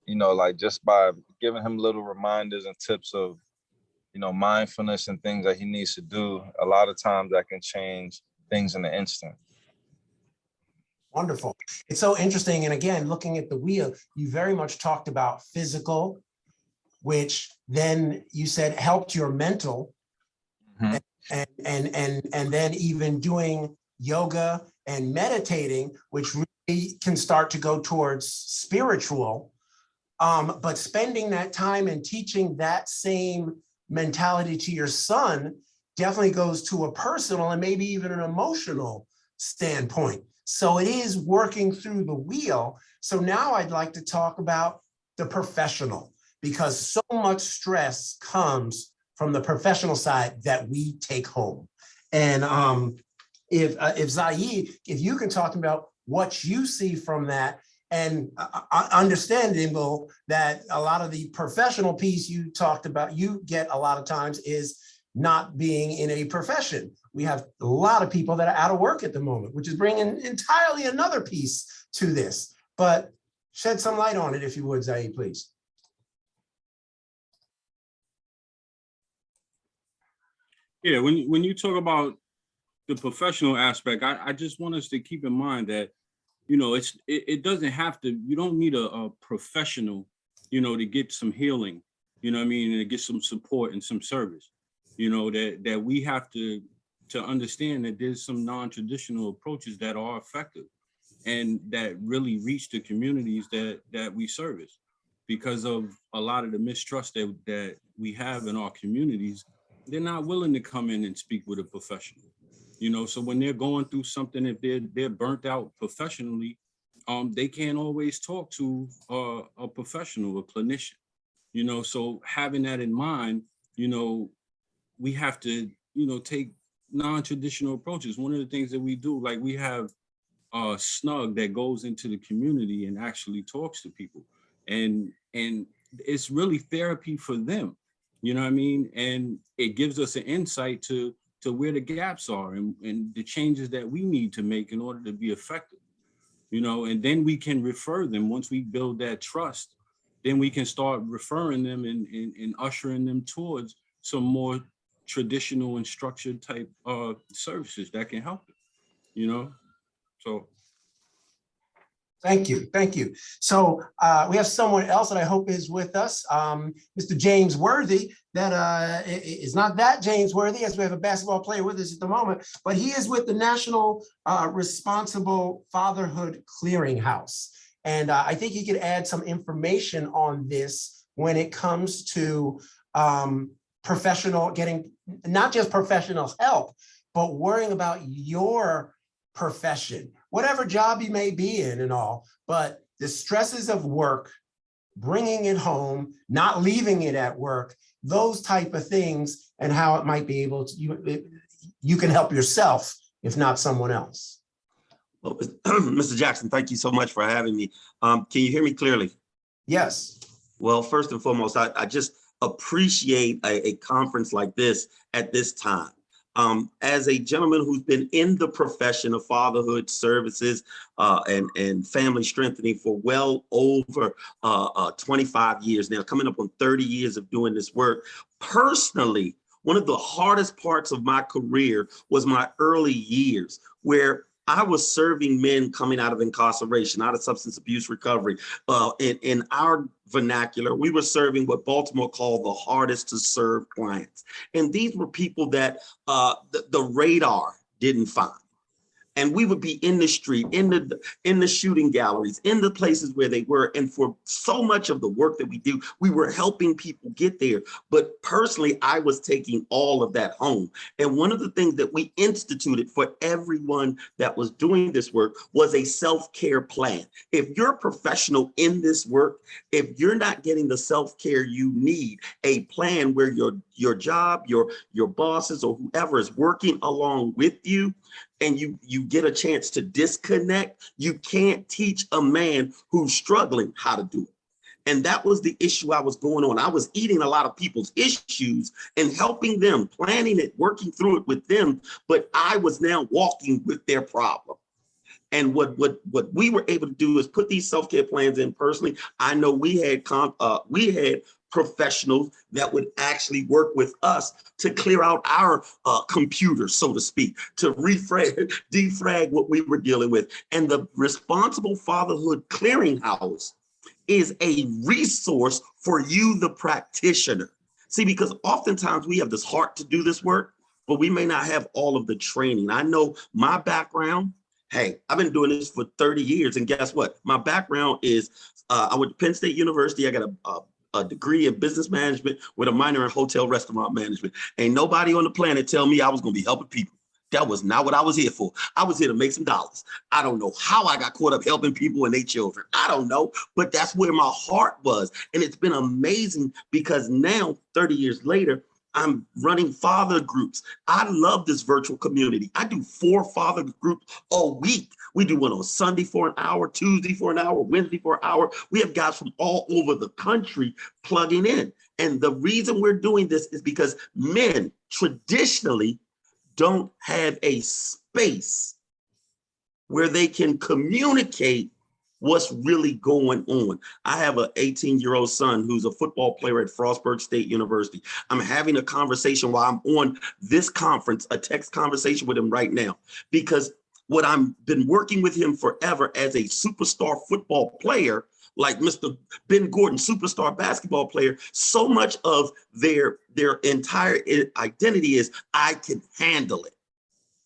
like just by giving him little reminders and tips of mindfulness and things that he needs to do, a lot of times that can change things in an instant. Wonderful. It's so interesting. And again, looking at the wheel, you very much talked about physical, which then you said helped your mental. Mm-hmm. And then even doing yoga and meditating, which really can start to go towards spiritual. But spending that time and teaching that same mentality to your son definitely goes to a personal and maybe even an emotional standpoint. So it is working through the wheel. So now I'd like to talk about the professional, because so much stress comes from the professional side that we take home. And if Zaid, if you can talk about what you see from that, and understandable that a lot of the professional piece you talked about, you get a lot of times is not being in a profession. We have a lot of people that are out of work at the moment, which is bringing entirely another piece to this. But shed some light on it, if you would, Zaid, please. Yeah, when you talk about the professional aspect, I just want us to keep in mind that, it doesn't have to, you don't need a professional, to get some healing, and to get some support and some service, that we have to understand that there's some non-traditional approaches that are effective and that really reach the communities that we service. Because of a lot of the mistrust that we have in our communities, they're not willing to come in and speak with a professional. So when they're going through something, if they're burnt out professionally, they can't always talk to a professional, a clinician. So having that in mind, we have to, take non-traditional approaches. One of the things that we do, like we have Snug that goes into the community and actually talks to people, and it's really therapy for them. And it gives us an insight to where the gaps are and the changes that we need to make in order to be effective, and then we can refer them. Once we build that trust, then we can start referring them and ushering them towards some more traditional and structured type services that can help them, So. Thank you. Thank you. So we have someone else that I hope is with us, Mr. James Worthy, that is not that James Worthy, as we have a basketball player with us at the moment, but he is with the National Responsible Fatherhood Clearinghouse. And I think he could add some information on this when it comes to professional, getting not just professional help, but worrying about your profession, whatever job you may be in and all, but the stresses of work, bringing it home, not leaving it at work, those type of things, and how it might be able to, you can help yourself, if not someone else. Well, Mr. Jackson, thank you so much for having me. Can you hear me clearly? Yes. Well, first and foremost, I just appreciate a conference like this at this time. As a gentleman who's been in the profession of fatherhood services and family strengthening for well over 25 years now, coming up on 30 years of doing this work, personally, one of the hardest parts of my career was my early years, where I was serving men coming out of incarceration, out of substance abuse recovery. In our vernacular, we were serving what Baltimore called the hardest to serve clients. And these were people that the radar didn't find. And we would be in the street, in the shooting galleries, in the places where they were. And for so much of the work that we do, we were helping people get there. But personally, I was taking all of that home. And one of the things that we instituted for everyone that was doing this work was a self-care plan. If you're a professional in this work, if you're not getting the self-care you need, a plan where your job, your bosses, or whoever is working along with you, and you get a chance to disconnect, you can't teach a man who's struggling how to do it. And that was the issue I was going on. I was eating a lot of people's issues and helping them, planning it, working through it with them, but I was now walking with their problem. And what we were able to do is put these self-care plans in personally. I know we had professionals that would actually work with us to clear out our computers, so to speak, to defrag what we were dealing with. And the Responsible Fatherhood Clearinghouse is a resource for you, the practitioner. See, because oftentimes we have this heart to do this work, but we may not have all of the training. I know my background, hey, I've been doing this for 30 years. And guess what? My background is, I went to Penn State University. I got a degree in business management with a minor in hotel restaurant management. Ain't nobody on the planet tell me I was gonna be helping people. That was not what I was here for. I was here to make some dollars. I don't know how I got caught up helping people and their children. I don't know, but that's where my heart was. And it's been amazing because now, 30 years later, I'm running father groups. I love this virtual community. I do 4 father groups a week. We do one on Sunday for an hour, Tuesday for an hour, Wednesday for an hour. We have guys from all over the country plugging in. And the reason we're doing this is because men traditionally don't have a space where they can communicate what's really going on. I have an 18-year-old son who's a football player at Frostburg State University. I'm having a conversation while I'm on this conference, a text conversation with him right now, because what I've been working with him forever as a superstar football player, like Mr. Ben Gordon, superstar basketball player, so much of their entire identity is, I can handle it.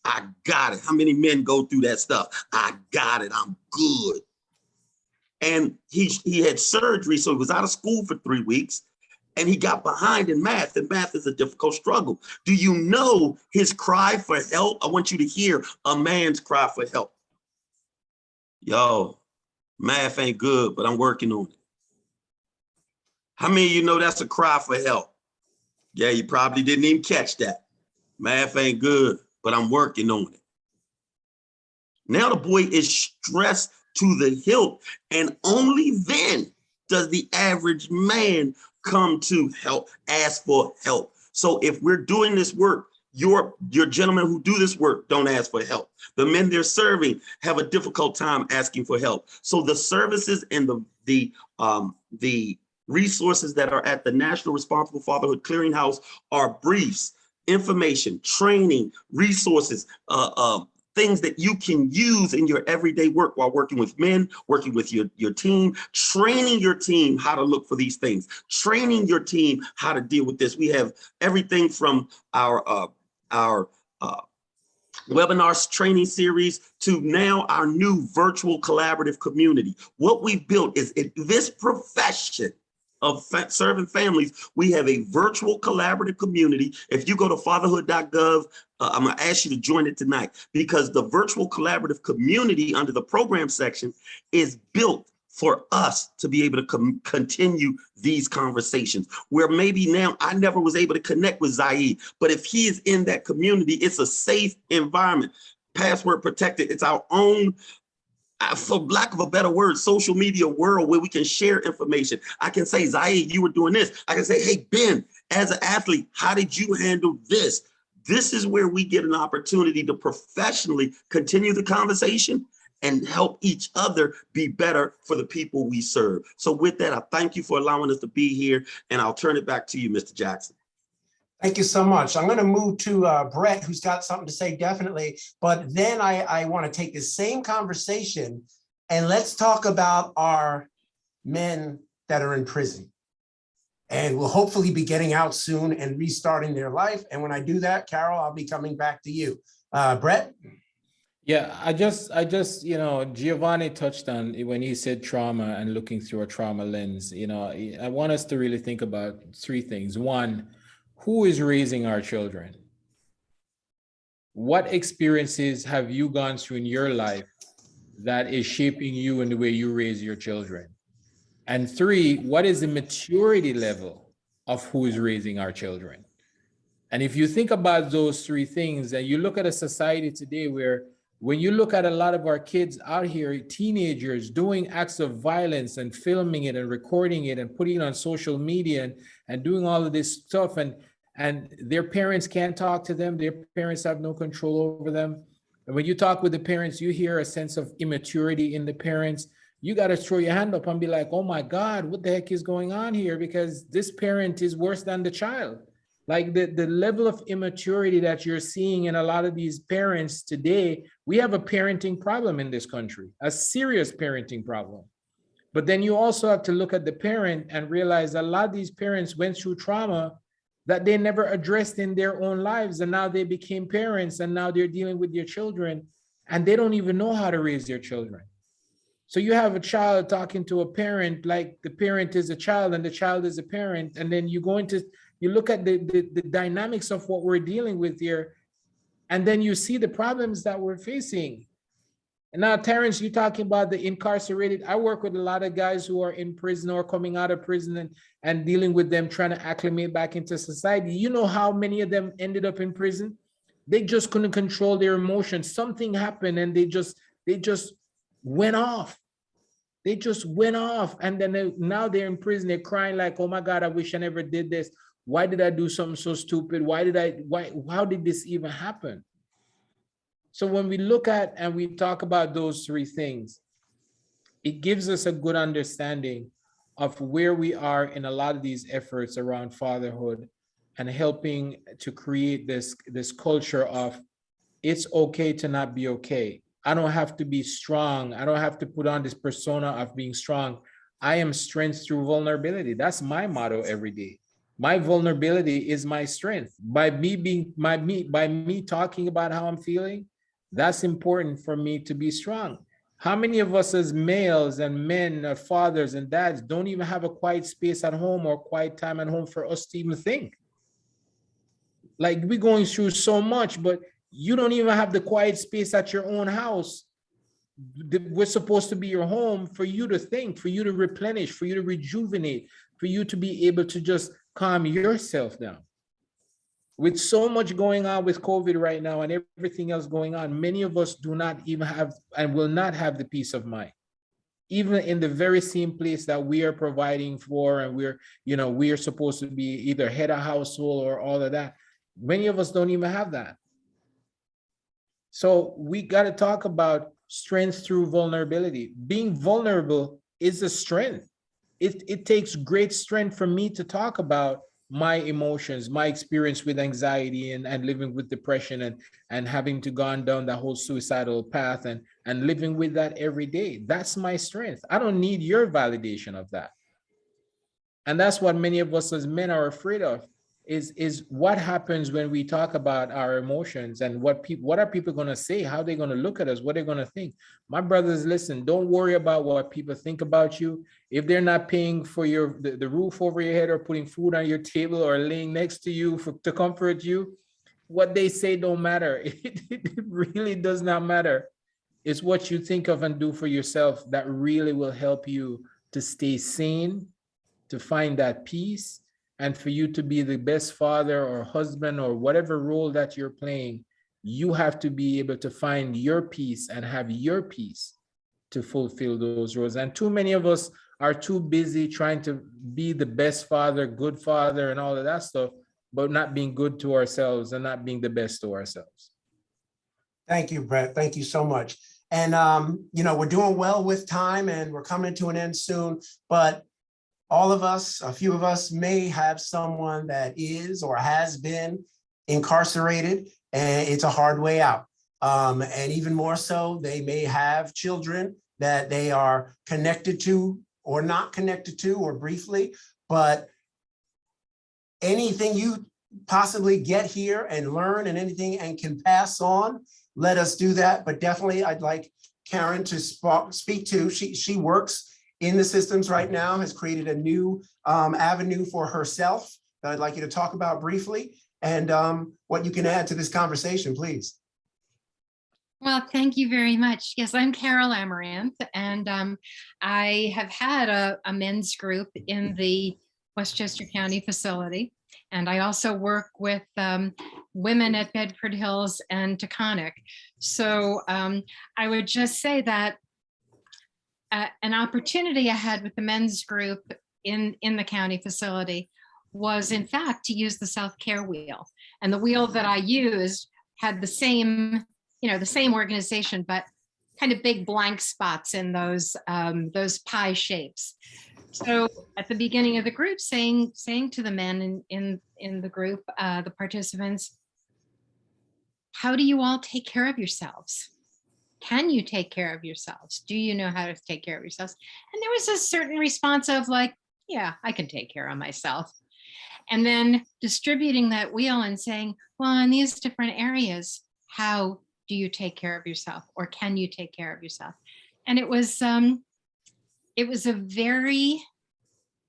I got it. How many men go through that stuff? I got it. I'm good. And he had surgery, so he was out of school for 3 weeks, and he got behind in math, and math is a difficult struggle. Do you know his cry for help? I want you to hear a man's cry for help. Yo, math ain't good, but I'm working on it. How many of you know that's a cry for help? Yeah, you probably didn't even catch that. Math ain't good, but I'm working on it. Now the boy is stressed to the hilt, and only then does the average man come to help, ask for help. So if we're doing this work, your gentlemen who do this work don't ask for help. The men they're serving have a difficult time asking for help. So the services and the resources that are at the National Responsible Fatherhood Clearinghouse are briefs, information, training, resources, things that you can use in your everyday work while working with men, working with your team, training your team how to look for these things, training your team how to deal with this. We have everything from our webinars training series to now our new virtual collaborative community. What we've built is in this profession of serving families, we have a virtual collaborative community. If you go to fatherhood.gov, I'm gonna ask you to join it tonight, because the virtual collaborative community under the program section is built for us to be able to continue these conversations, where maybe now I never was able to connect with Zaid, but if he is in that community, it's a safe environment, password protected. It's our own, for lack of a better word, social media world where we can share information. I can say, Zaid, you were doing this. I can say, hey, Ben, as an athlete, how did you handle this? This is where we get an opportunity to professionally continue the conversation and help each other be better for the people we serve. So with that, I thank you for allowing us to be here, and I'll turn it back to you, Mr. Jackson. Thank you so much. I'm going to move to Brett, who's got something to say, definitely. But then I want to take the same conversation and let's talk about our men that are in prison. And will hopefully be getting out soon and restarting their life. And when I do that, Carol, I'll be coming back to you. Brett? Yeah, I just, Giovanni touched on when he said trauma and looking through a trauma lens. I want us to really think about three things. One, who is raising our children? What experiences have you gone through in your life that is shaping you in the way you raise your children? And three, what is the maturity level of who is raising our children? And if you think about those three things, and you look at a society today where when you look at a lot of our kids out here, teenagers doing acts of violence and filming it and recording it and putting it on social media and doing all of this stuff, and their parents can't talk to them, their parents have no control over them. And when you talk with the parents, you hear a sense of immaturity in the parents. You got to throw your hand up and be like, oh my God, what the heck is going on here? Because this parent is worse than the child. Like the level of immaturity that you're seeing in a lot of these parents today, we have a parenting problem in this country, a serious parenting problem. But then you also have to look at the parent and realize a lot of these parents went through trauma that they never addressed in their own lives. And now they became parents and now they're dealing with their children and they don't even know how to raise their children. So you have a child talking to a parent like the parent is a child and the child is a parent. And then you look at the dynamics of what we're dealing with here, and then you see the problems that we're facing. And now, Terrence, you're talking about the incarcerated. I work with a lot of guys who are in prison or coming out of prison and dealing with them, trying to acclimate back into society. You know how many of them ended up in prison? They just couldn't control their emotions. Something happened and they just went off. They just went off. And then now they're in prison. They're crying like, oh my God, I wish I never did this. Why did I do something so stupid? How did this even happen? So when we look at and we talk about those three things, it gives us a good understanding of where we are in a lot of these efforts around fatherhood and helping to create this culture of it's okay to not be okay. I don't have to be strong. I don't have to put on this persona of being strong. I am strength through vulnerability. That's my motto every day. My vulnerability is my strength. By me talking about how I'm feeling, that's important for me to be strong. How many of us as males and men, fathers and dads, don't even have a quiet space at home or quiet time at home for us to even think? Like, we're going through so much, but you don't even have the quiet space at your own house. We're supposed to be your home for you to think, for you to replenish, for you to rejuvenate, for you to be able to just calm yourself down. With so much going on with COVID right now and everything else going on, many of us do not even have and will not have the peace of mind, even in the very same place that we are providing for, and we are supposed to be either head of household or all of that. Many of us don't even have that. So we got to talk about strength through vulnerability. Being vulnerable is a strength. It takes great strength for me to talk about my emotions, my experience with anxiety and living with depression and having to gone down that whole suicidal path and living with that every day. That's my strength. I don't need your validation of that. And that's what many of us as men are afraid of, is what happens when we talk about our emotions and what are people going to say, how they're going to look at us, what they're going to think. My brothers, listen, don't worry about what people think about you. If they're not paying for the roof over your head or putting food on your table or laying next to you to comfort you, what they say don't matter. It really does not matter. It's what you think of and do for yourself that really will help you to stay sane, to find that peace, and for you to be the best father or husband or whatever role that you're playing. You have to be able to find your peace and have your peace to fulfill those roles. And too many of us are too busy trying to be the best father, good father, and all of that stuff, but not being good to ourselves and not being the best to ourselves. Thank you, Brett. Thank you so much. And, we're doing well with time and we're coming to an end soon, but all of us, a few of us may have someone that is or has been incarcerated, and it's a hard way out. And even more so, they may have children that they are connected to or not connected to, or briefly, but anything you possibly get here and learn and anything and can pass on, let us do that. But definitely I'd like Karen to speak to, she works in the systems right now, has created a new avenue for herself that I'd like you to talk about briefly, and what you can add to this conversation, please. Well, thank you very much. Yes, I'm Carol Amaranth, and I have had a men's group in the Westchester County facility. And I also work with women at Bedford Hills and Taconic. So I would just say that an opportunity I had with the men's group in the county facility was, in fact, to use the self-care wheel. And the wheel that I used had the same organization, but kind of big blank spots in those pie shapes. So at the beginning of the group, saying to the men in the group, the participants, how do you all take care of yourselves? Can you take care of yourselves? Do you know how to take care of yourselves? And there was a certain response of like, yeah, I can take care of myself. And then distributing that wheel and saying, well, in these different areas, how do you take care of yourself, or can you take care of yourself? And it was a very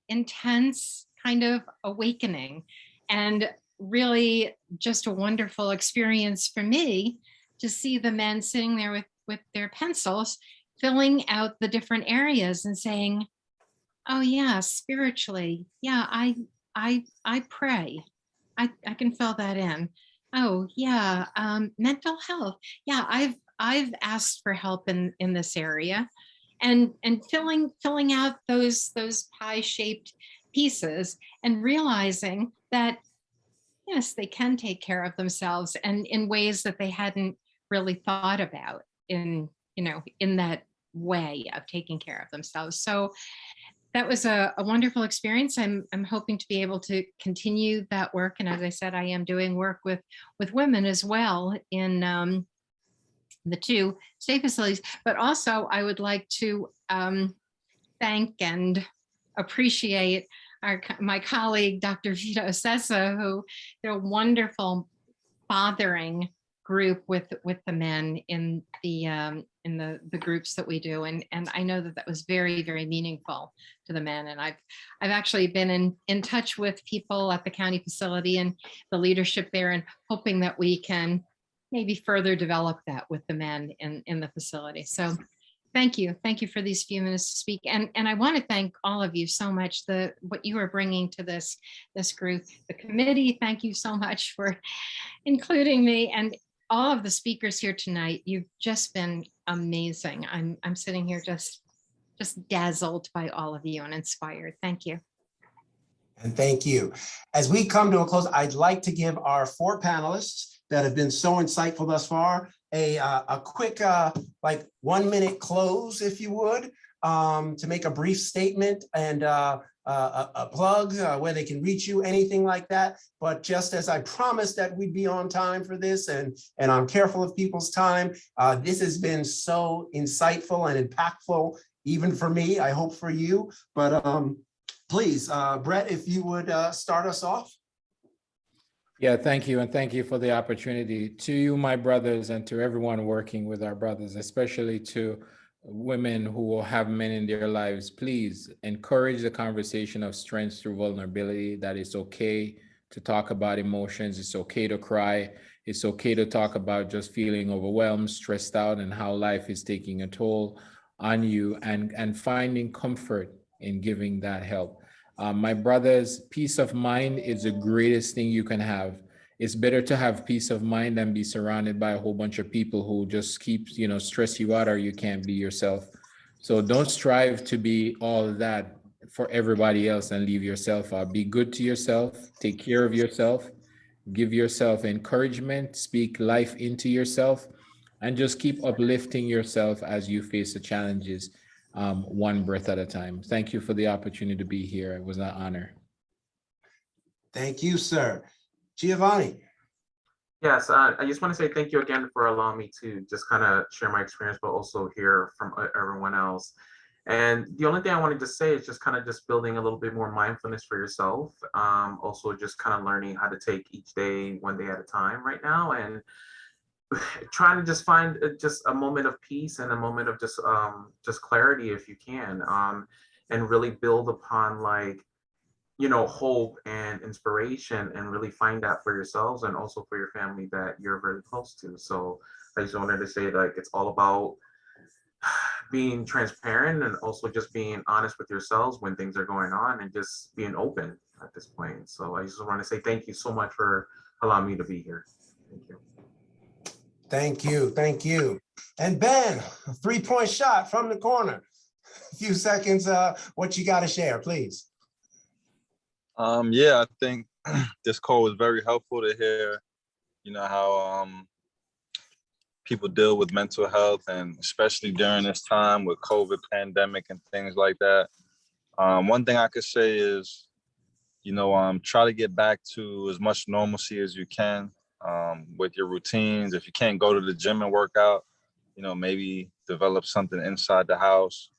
intense kind of awakening, and really just a wonderful experience for me to see the men sitting there with their pencils, filling out the different areas and saying, oh yeah, spiritually, yeah, I pray. I can fill that in. Oh yeah, mental health. Yeah, I've asked for help in this area, and filling out those pie-shaped pieces and realizing that yes, they can take care of themselves, and in ways that they hadn't really thought about in that way of taking care of themselves. So that was a wonderful experience. I'm hoping to be able to continue that work. And as I said, I am doing work with women as well in the two state facilities. But also I would like to thank and appreciate my colleague, Dr. Vito Sessa, who they're a wonderful fathering group with the men in the groups that we do, and I know that was very, very meaningful to the men. And I've actually been in touch with people at the county facility and the leadership there, and hoping that we can maybe further develop that with the men in the facility. So thank you for these few minutes to speak, and I want to thank all of you so much. What you are bringing to this group, the committee. Thank you so much for including me, and all of the speakers here tonight. You've just been amazing. I'm sitting here just dazzled by all of you and inspired. Thank you. And thank you. As we come to a close, I'd like to give our 4 panelists that have been so insightful thus far a quick 1-minute close, if you would, to make a brief statement and a plug where they can reach you, anything like that. But just as I promised that we'd be on time for this, and I'm careful of people's time, this has been so insightful and impactful, even for me, I hope for you. But please, Brett, if you would start us off. Yeah, thank you. And thank you for the opportunity. To you, my brothers, and to everyone working with our brothers, especially to women who will have men in their lives, please encourage the conversation of strength through vulnerability, that it's okay to talk about emotions. It's okay to cry. It's okay to talk about just feeling overwhelmed, stressed out, and how life is taking a toll on you, and finding comfort in giving that help. My brothers, peace of mind is the greatest thing you can have. It's better to have peace of mind than be surrounded by a whole bunch of people who just keep, stress you out, or you can't be yourself. So don't strive to be all that for everybody else and leave yourself out. Be good to yourself, take care of yourself, give yourself encouragement, speak life into yourself, and just keep uplifting yourself as you face the challenges, one breath at a time. Thank you for the opportunity to be here. It was an honor. Thank you, sir. Giovanni. Yes, I just want to say thank you again for allowing me to just kind of share my experience, but also hear from everyone else. And the only thing I wanted to say is just kind of just building a little bit more mindfulness for yourself. Also just kind of learning how to take each day one day at a time right now, and trying to just find just a moment of peace and a moment of just clarity if you can, and really build upon, like, hope and inspiration, and really find that for yourselves and also for your family that you're very close to. So I just wanted to say, like, it's all about being transparent and also just being honest with yourselves when things are going on, and just being open at this point. So I just want to say thank you so much for allowing me to be here. Thank you. Thank you. Thank you. And Ben, a 3-point shot from the corner. A few seconds, what you got to share, please. Yeah, I think this call was very helpful to hear, how people deal with mental health, and especially during this time with COVID pandemic and things like that. One thing I could say is, try to get back to as much normalcy as you can with your routines. If you can't go to the gym and work out, maybe develop something inside the house,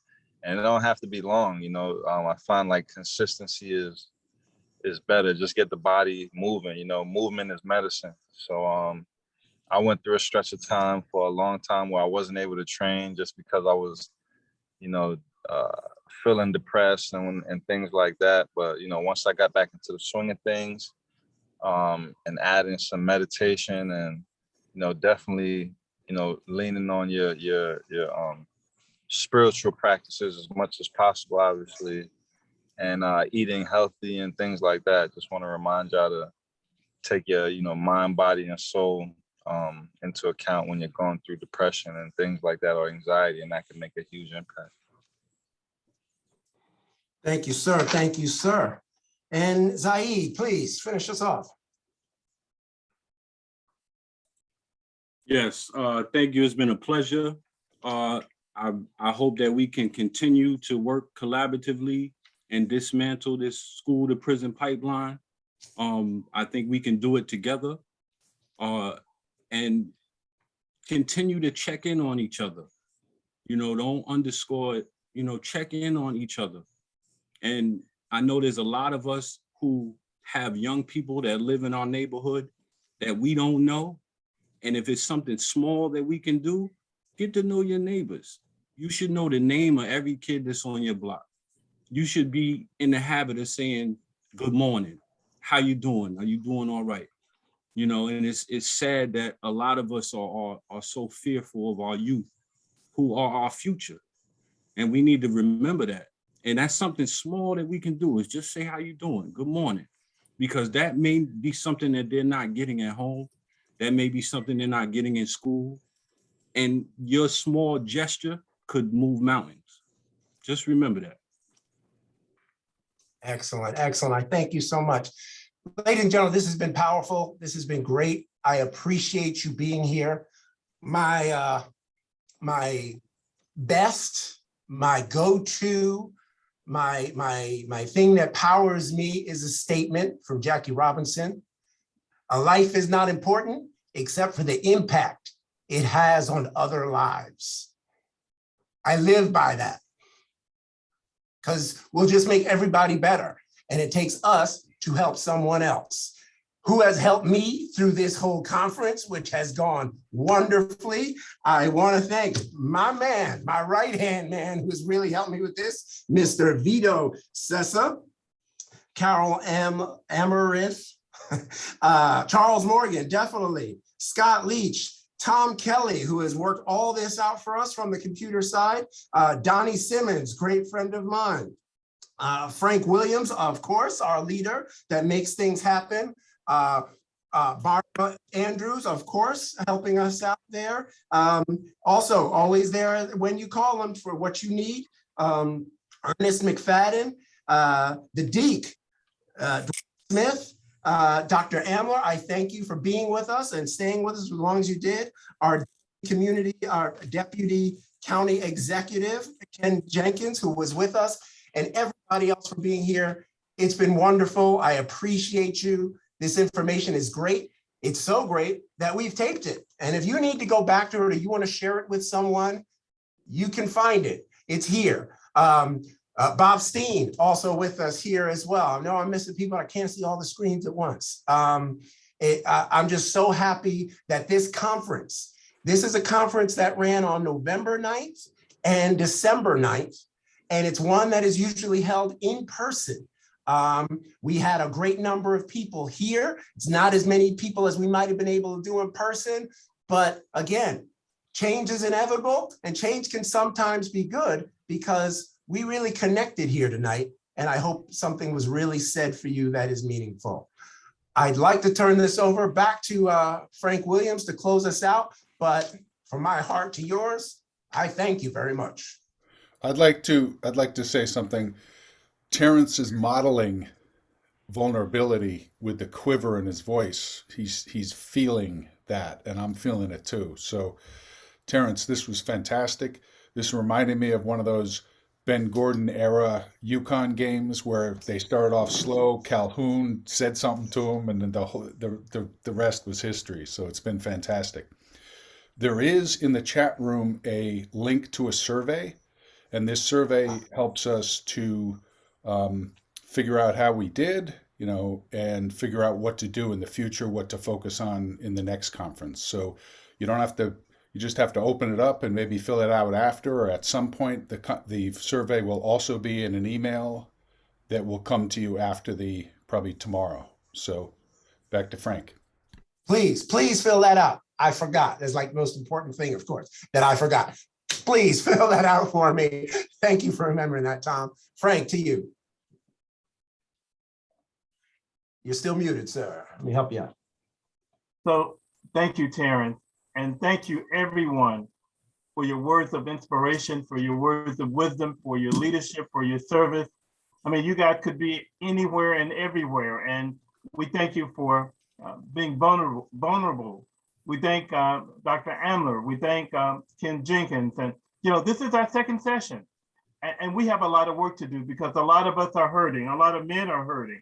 and it don't have to be long. I find like consistency is better. Just get the body moving. Movement is medicine. So I went through a stretch of time for a long time where I wasn't able to train just because I was, feeling depressed and things like that. But once I got back into the swing of things, and adding some meditation, and definitely leaning on your spiritual practices as much as possible, obviously, and eating healthy and things like that. Just want to remind y'all to take your mind, body, and soul into account when you're going through depression and things like that, or anxiety, and that can make a huge impact. Thank you, sir. Thank you, sir. And Zaid, please finish us off. Yes, thank you. It's been a pleasure. I hope that we can continue to work collaboratively and dismantle this school to prison pipeline. I think we can do it together, and continue to check in on each other. Don't underscore it, check in on each other. And I know there's a lot of us who have young people that live in our neighborhood that we don't know. And if it's something small that we can do, get to know your neighbors. You should know the name of every kid that's on your block. You should be in the habit of saying, good morning, how you doing? Are you doing all right? And it's sad that a lot of us are so fearful of our youth, who are our future. And we need to remember that. And that's something small that we can do, is just say, how you doing? Good morning. Because that may be something that they're not getting at home. That may be something they're not getting in school. And your small gesture could move mountains. Just remember that. Excellent, excellent. I thank you so much. Ladies and gentlemen, this has been powerful. This has been great. I appreciate you being here. My best, my go-to, my thing that powers me is a statement from Jackie Robinson. A life is not important except for the impact it has on other lives. I live by that because we'll just make everybody better. And it takes us to help someone else. Who has helped me through this whole conference, which has gone wonderfully. I want to thank my man, my right-hand man, who's really helped me with this, Mr. Vito Sessa, Carol M. Amaris, Charles Morgan, definitely, Scott Leach, Tom Kelly, who has worked all this out for us from the computer side, Donnie Simmons, great friend of mine, Frank Williams, of course, our leader that makes things happen, Barbara Andrews, of course, helping us out there. Also, always there when you call them for what you need. Ernest McFadden, the Deke, Smith, Dr. Amler, I thank you for being with us and staying with us as long as you did. Our community, our deputy county executive, Ken Jenkins, who was with us, and everybody else for being here. It's been wonderful. I appreciate you. This information is great. It's so great that we've taped it. And if you need to go back to it or you want to share it with someone, you can find it. It's here. Bob Steen also with us here as well. I know I'm missing people. I can't see all the screens at once. I'm just so happy that this is a conference that ran on November 9th and December 9th. And it's one that is usually held in person. We had a great number of people here. It's not as many people as we might have been able to do in person, but again, change is inevitable and change can sometimes be good because we really connected here tonight. And I hope something was really said for you that is meaningful. I'd like to turn this over back to Frank Williams to close us out, but from my heart to yours, I thank you very much. I'd like to say something. Terrence is modeling vulnerability with the quiver in his voice. He's feeling that, and I'm feeling it too. So, Terrence, this was fantastic. This reminded me of one of those Ben Gordon era Yukon games where they started off slow. Calhoun said something to him, and then the rest was history. So it's been fantastic. There is in the chat room a link to a survey, and this survey helps us to figure out how we did, and figure out what to do in the future, what to focus on in the next conference. So you just have to open it up and maybe fill it out after, or at some point the survey will also be in an email that will come to you after probably tomorrow. So back to Frank. Please fill that out. I forgot. That's like the most important thing, of course, that I forgot. Please fill that out for me. Thank you for remembering that, Tom. Frank, to you. You're still muted, sir. Let me help you out. So thank you, Terrence. And thank you, everyone, for your words of inspiration, for your words of wisdom, for your leadership, for your service. I mean, you guys could be anywhere and everywhere. And we thank you for being vulnerable. We thank Dr. Amler. We thank Ken Jenkins. And, this is our second session. And we have a lot of work to do because a lot of us are hurting. A lot of men are hurting.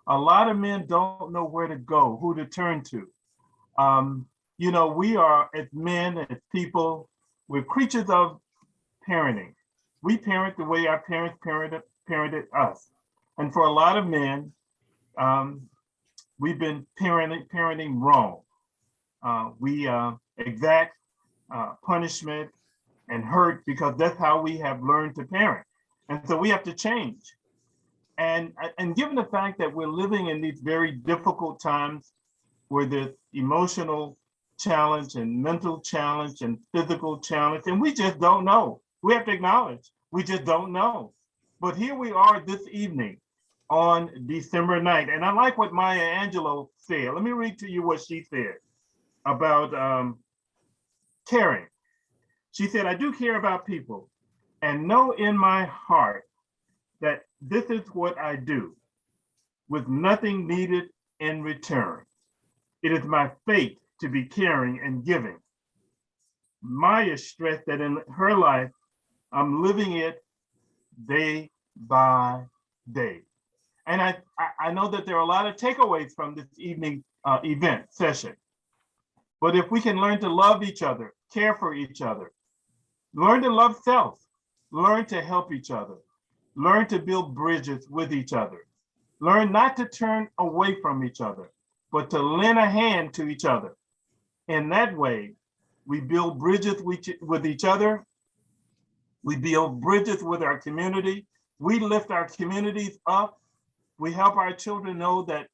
A lot of men don't know where to go, who to turn to. We are, as men, as people, we're creatures of parenting. We parent the way our parents parented us. And for a lot of men, we've been parenting wrong. We exact punishment and hurt because that's how we have learned to parent. And so we have to change. And given the fact that we're living in these very difficult times where there's emotional challenge and mental challenge and physical challenge, and we just don't know. We have to acknowledge, we just don't know. But here we are this evening on December 9th. And I like what Maya Angelou said. Let me read to you what she said about caring. She said, I do care about people and know in my heart that this is what I do with nothing needed in return. It is my fate to be caring and giving. Maya stressed that in her life, I'm living it day by day. And I know that there are a lot of takeaways from this evening event session. But if we can learn to love each other, care for each other, learn to love self, learn to help each other, learn to build bridges with each other, learn not to turn away from each other, but to lend a hand to each other. In that way, we build bridges with each other. We build bridges with our community. We lift our communities up. We help our children know that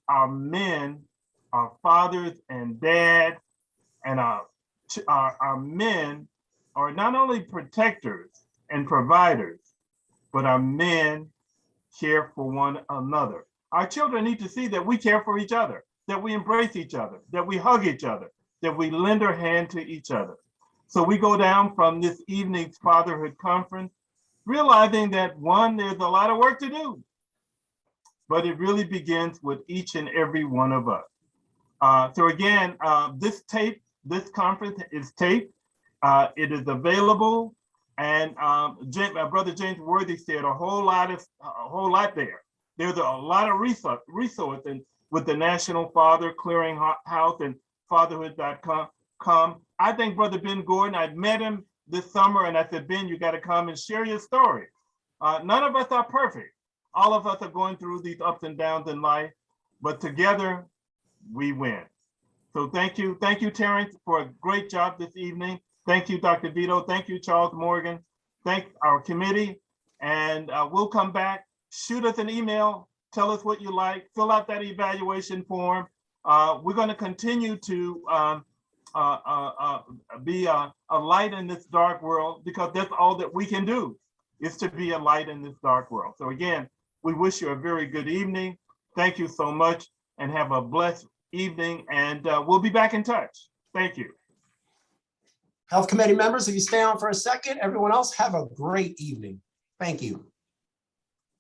our men, our fathers and dads, and our men are not only protectors and providers, but our men care for one another. Our children need to see that we care for each other, that we embrace each other, that we hug each other, that we lend our hand to each other. So we go down from this evening's fatherhood conference, realizing that one, there's a lot of work to do, but it really begins with each and every one of us. So again, this conference is taped. It is available, and my brother James Worthy said a whole lot there. There's a lot of resources with the National Father Clearinghouse and fatherhood.com. I think Brother Ben Gordon, I met him this summer and I said, Ben, you got to come and share your story. None of us are perfect. All of us are going through these ups and downs in life, but together we win. So thank you, Terrence, for a great job this evening. Thank you, Dr. Vito. Thank you, Charles Morgan. Thank our committee, and we'll come back. Shoot us an email. Tell us what you like. Fill out that evaluation form. We're going to continue to be a light in this dark world, because that's all that we can do, is to be a light in this dark world. So again, we wish you a very good evening. Thank you so much, and have a blessed evening, and we'll be back in touch. Thank you. Health Committee members, if you stay on for a second, everyone else have a great evening. Thank you.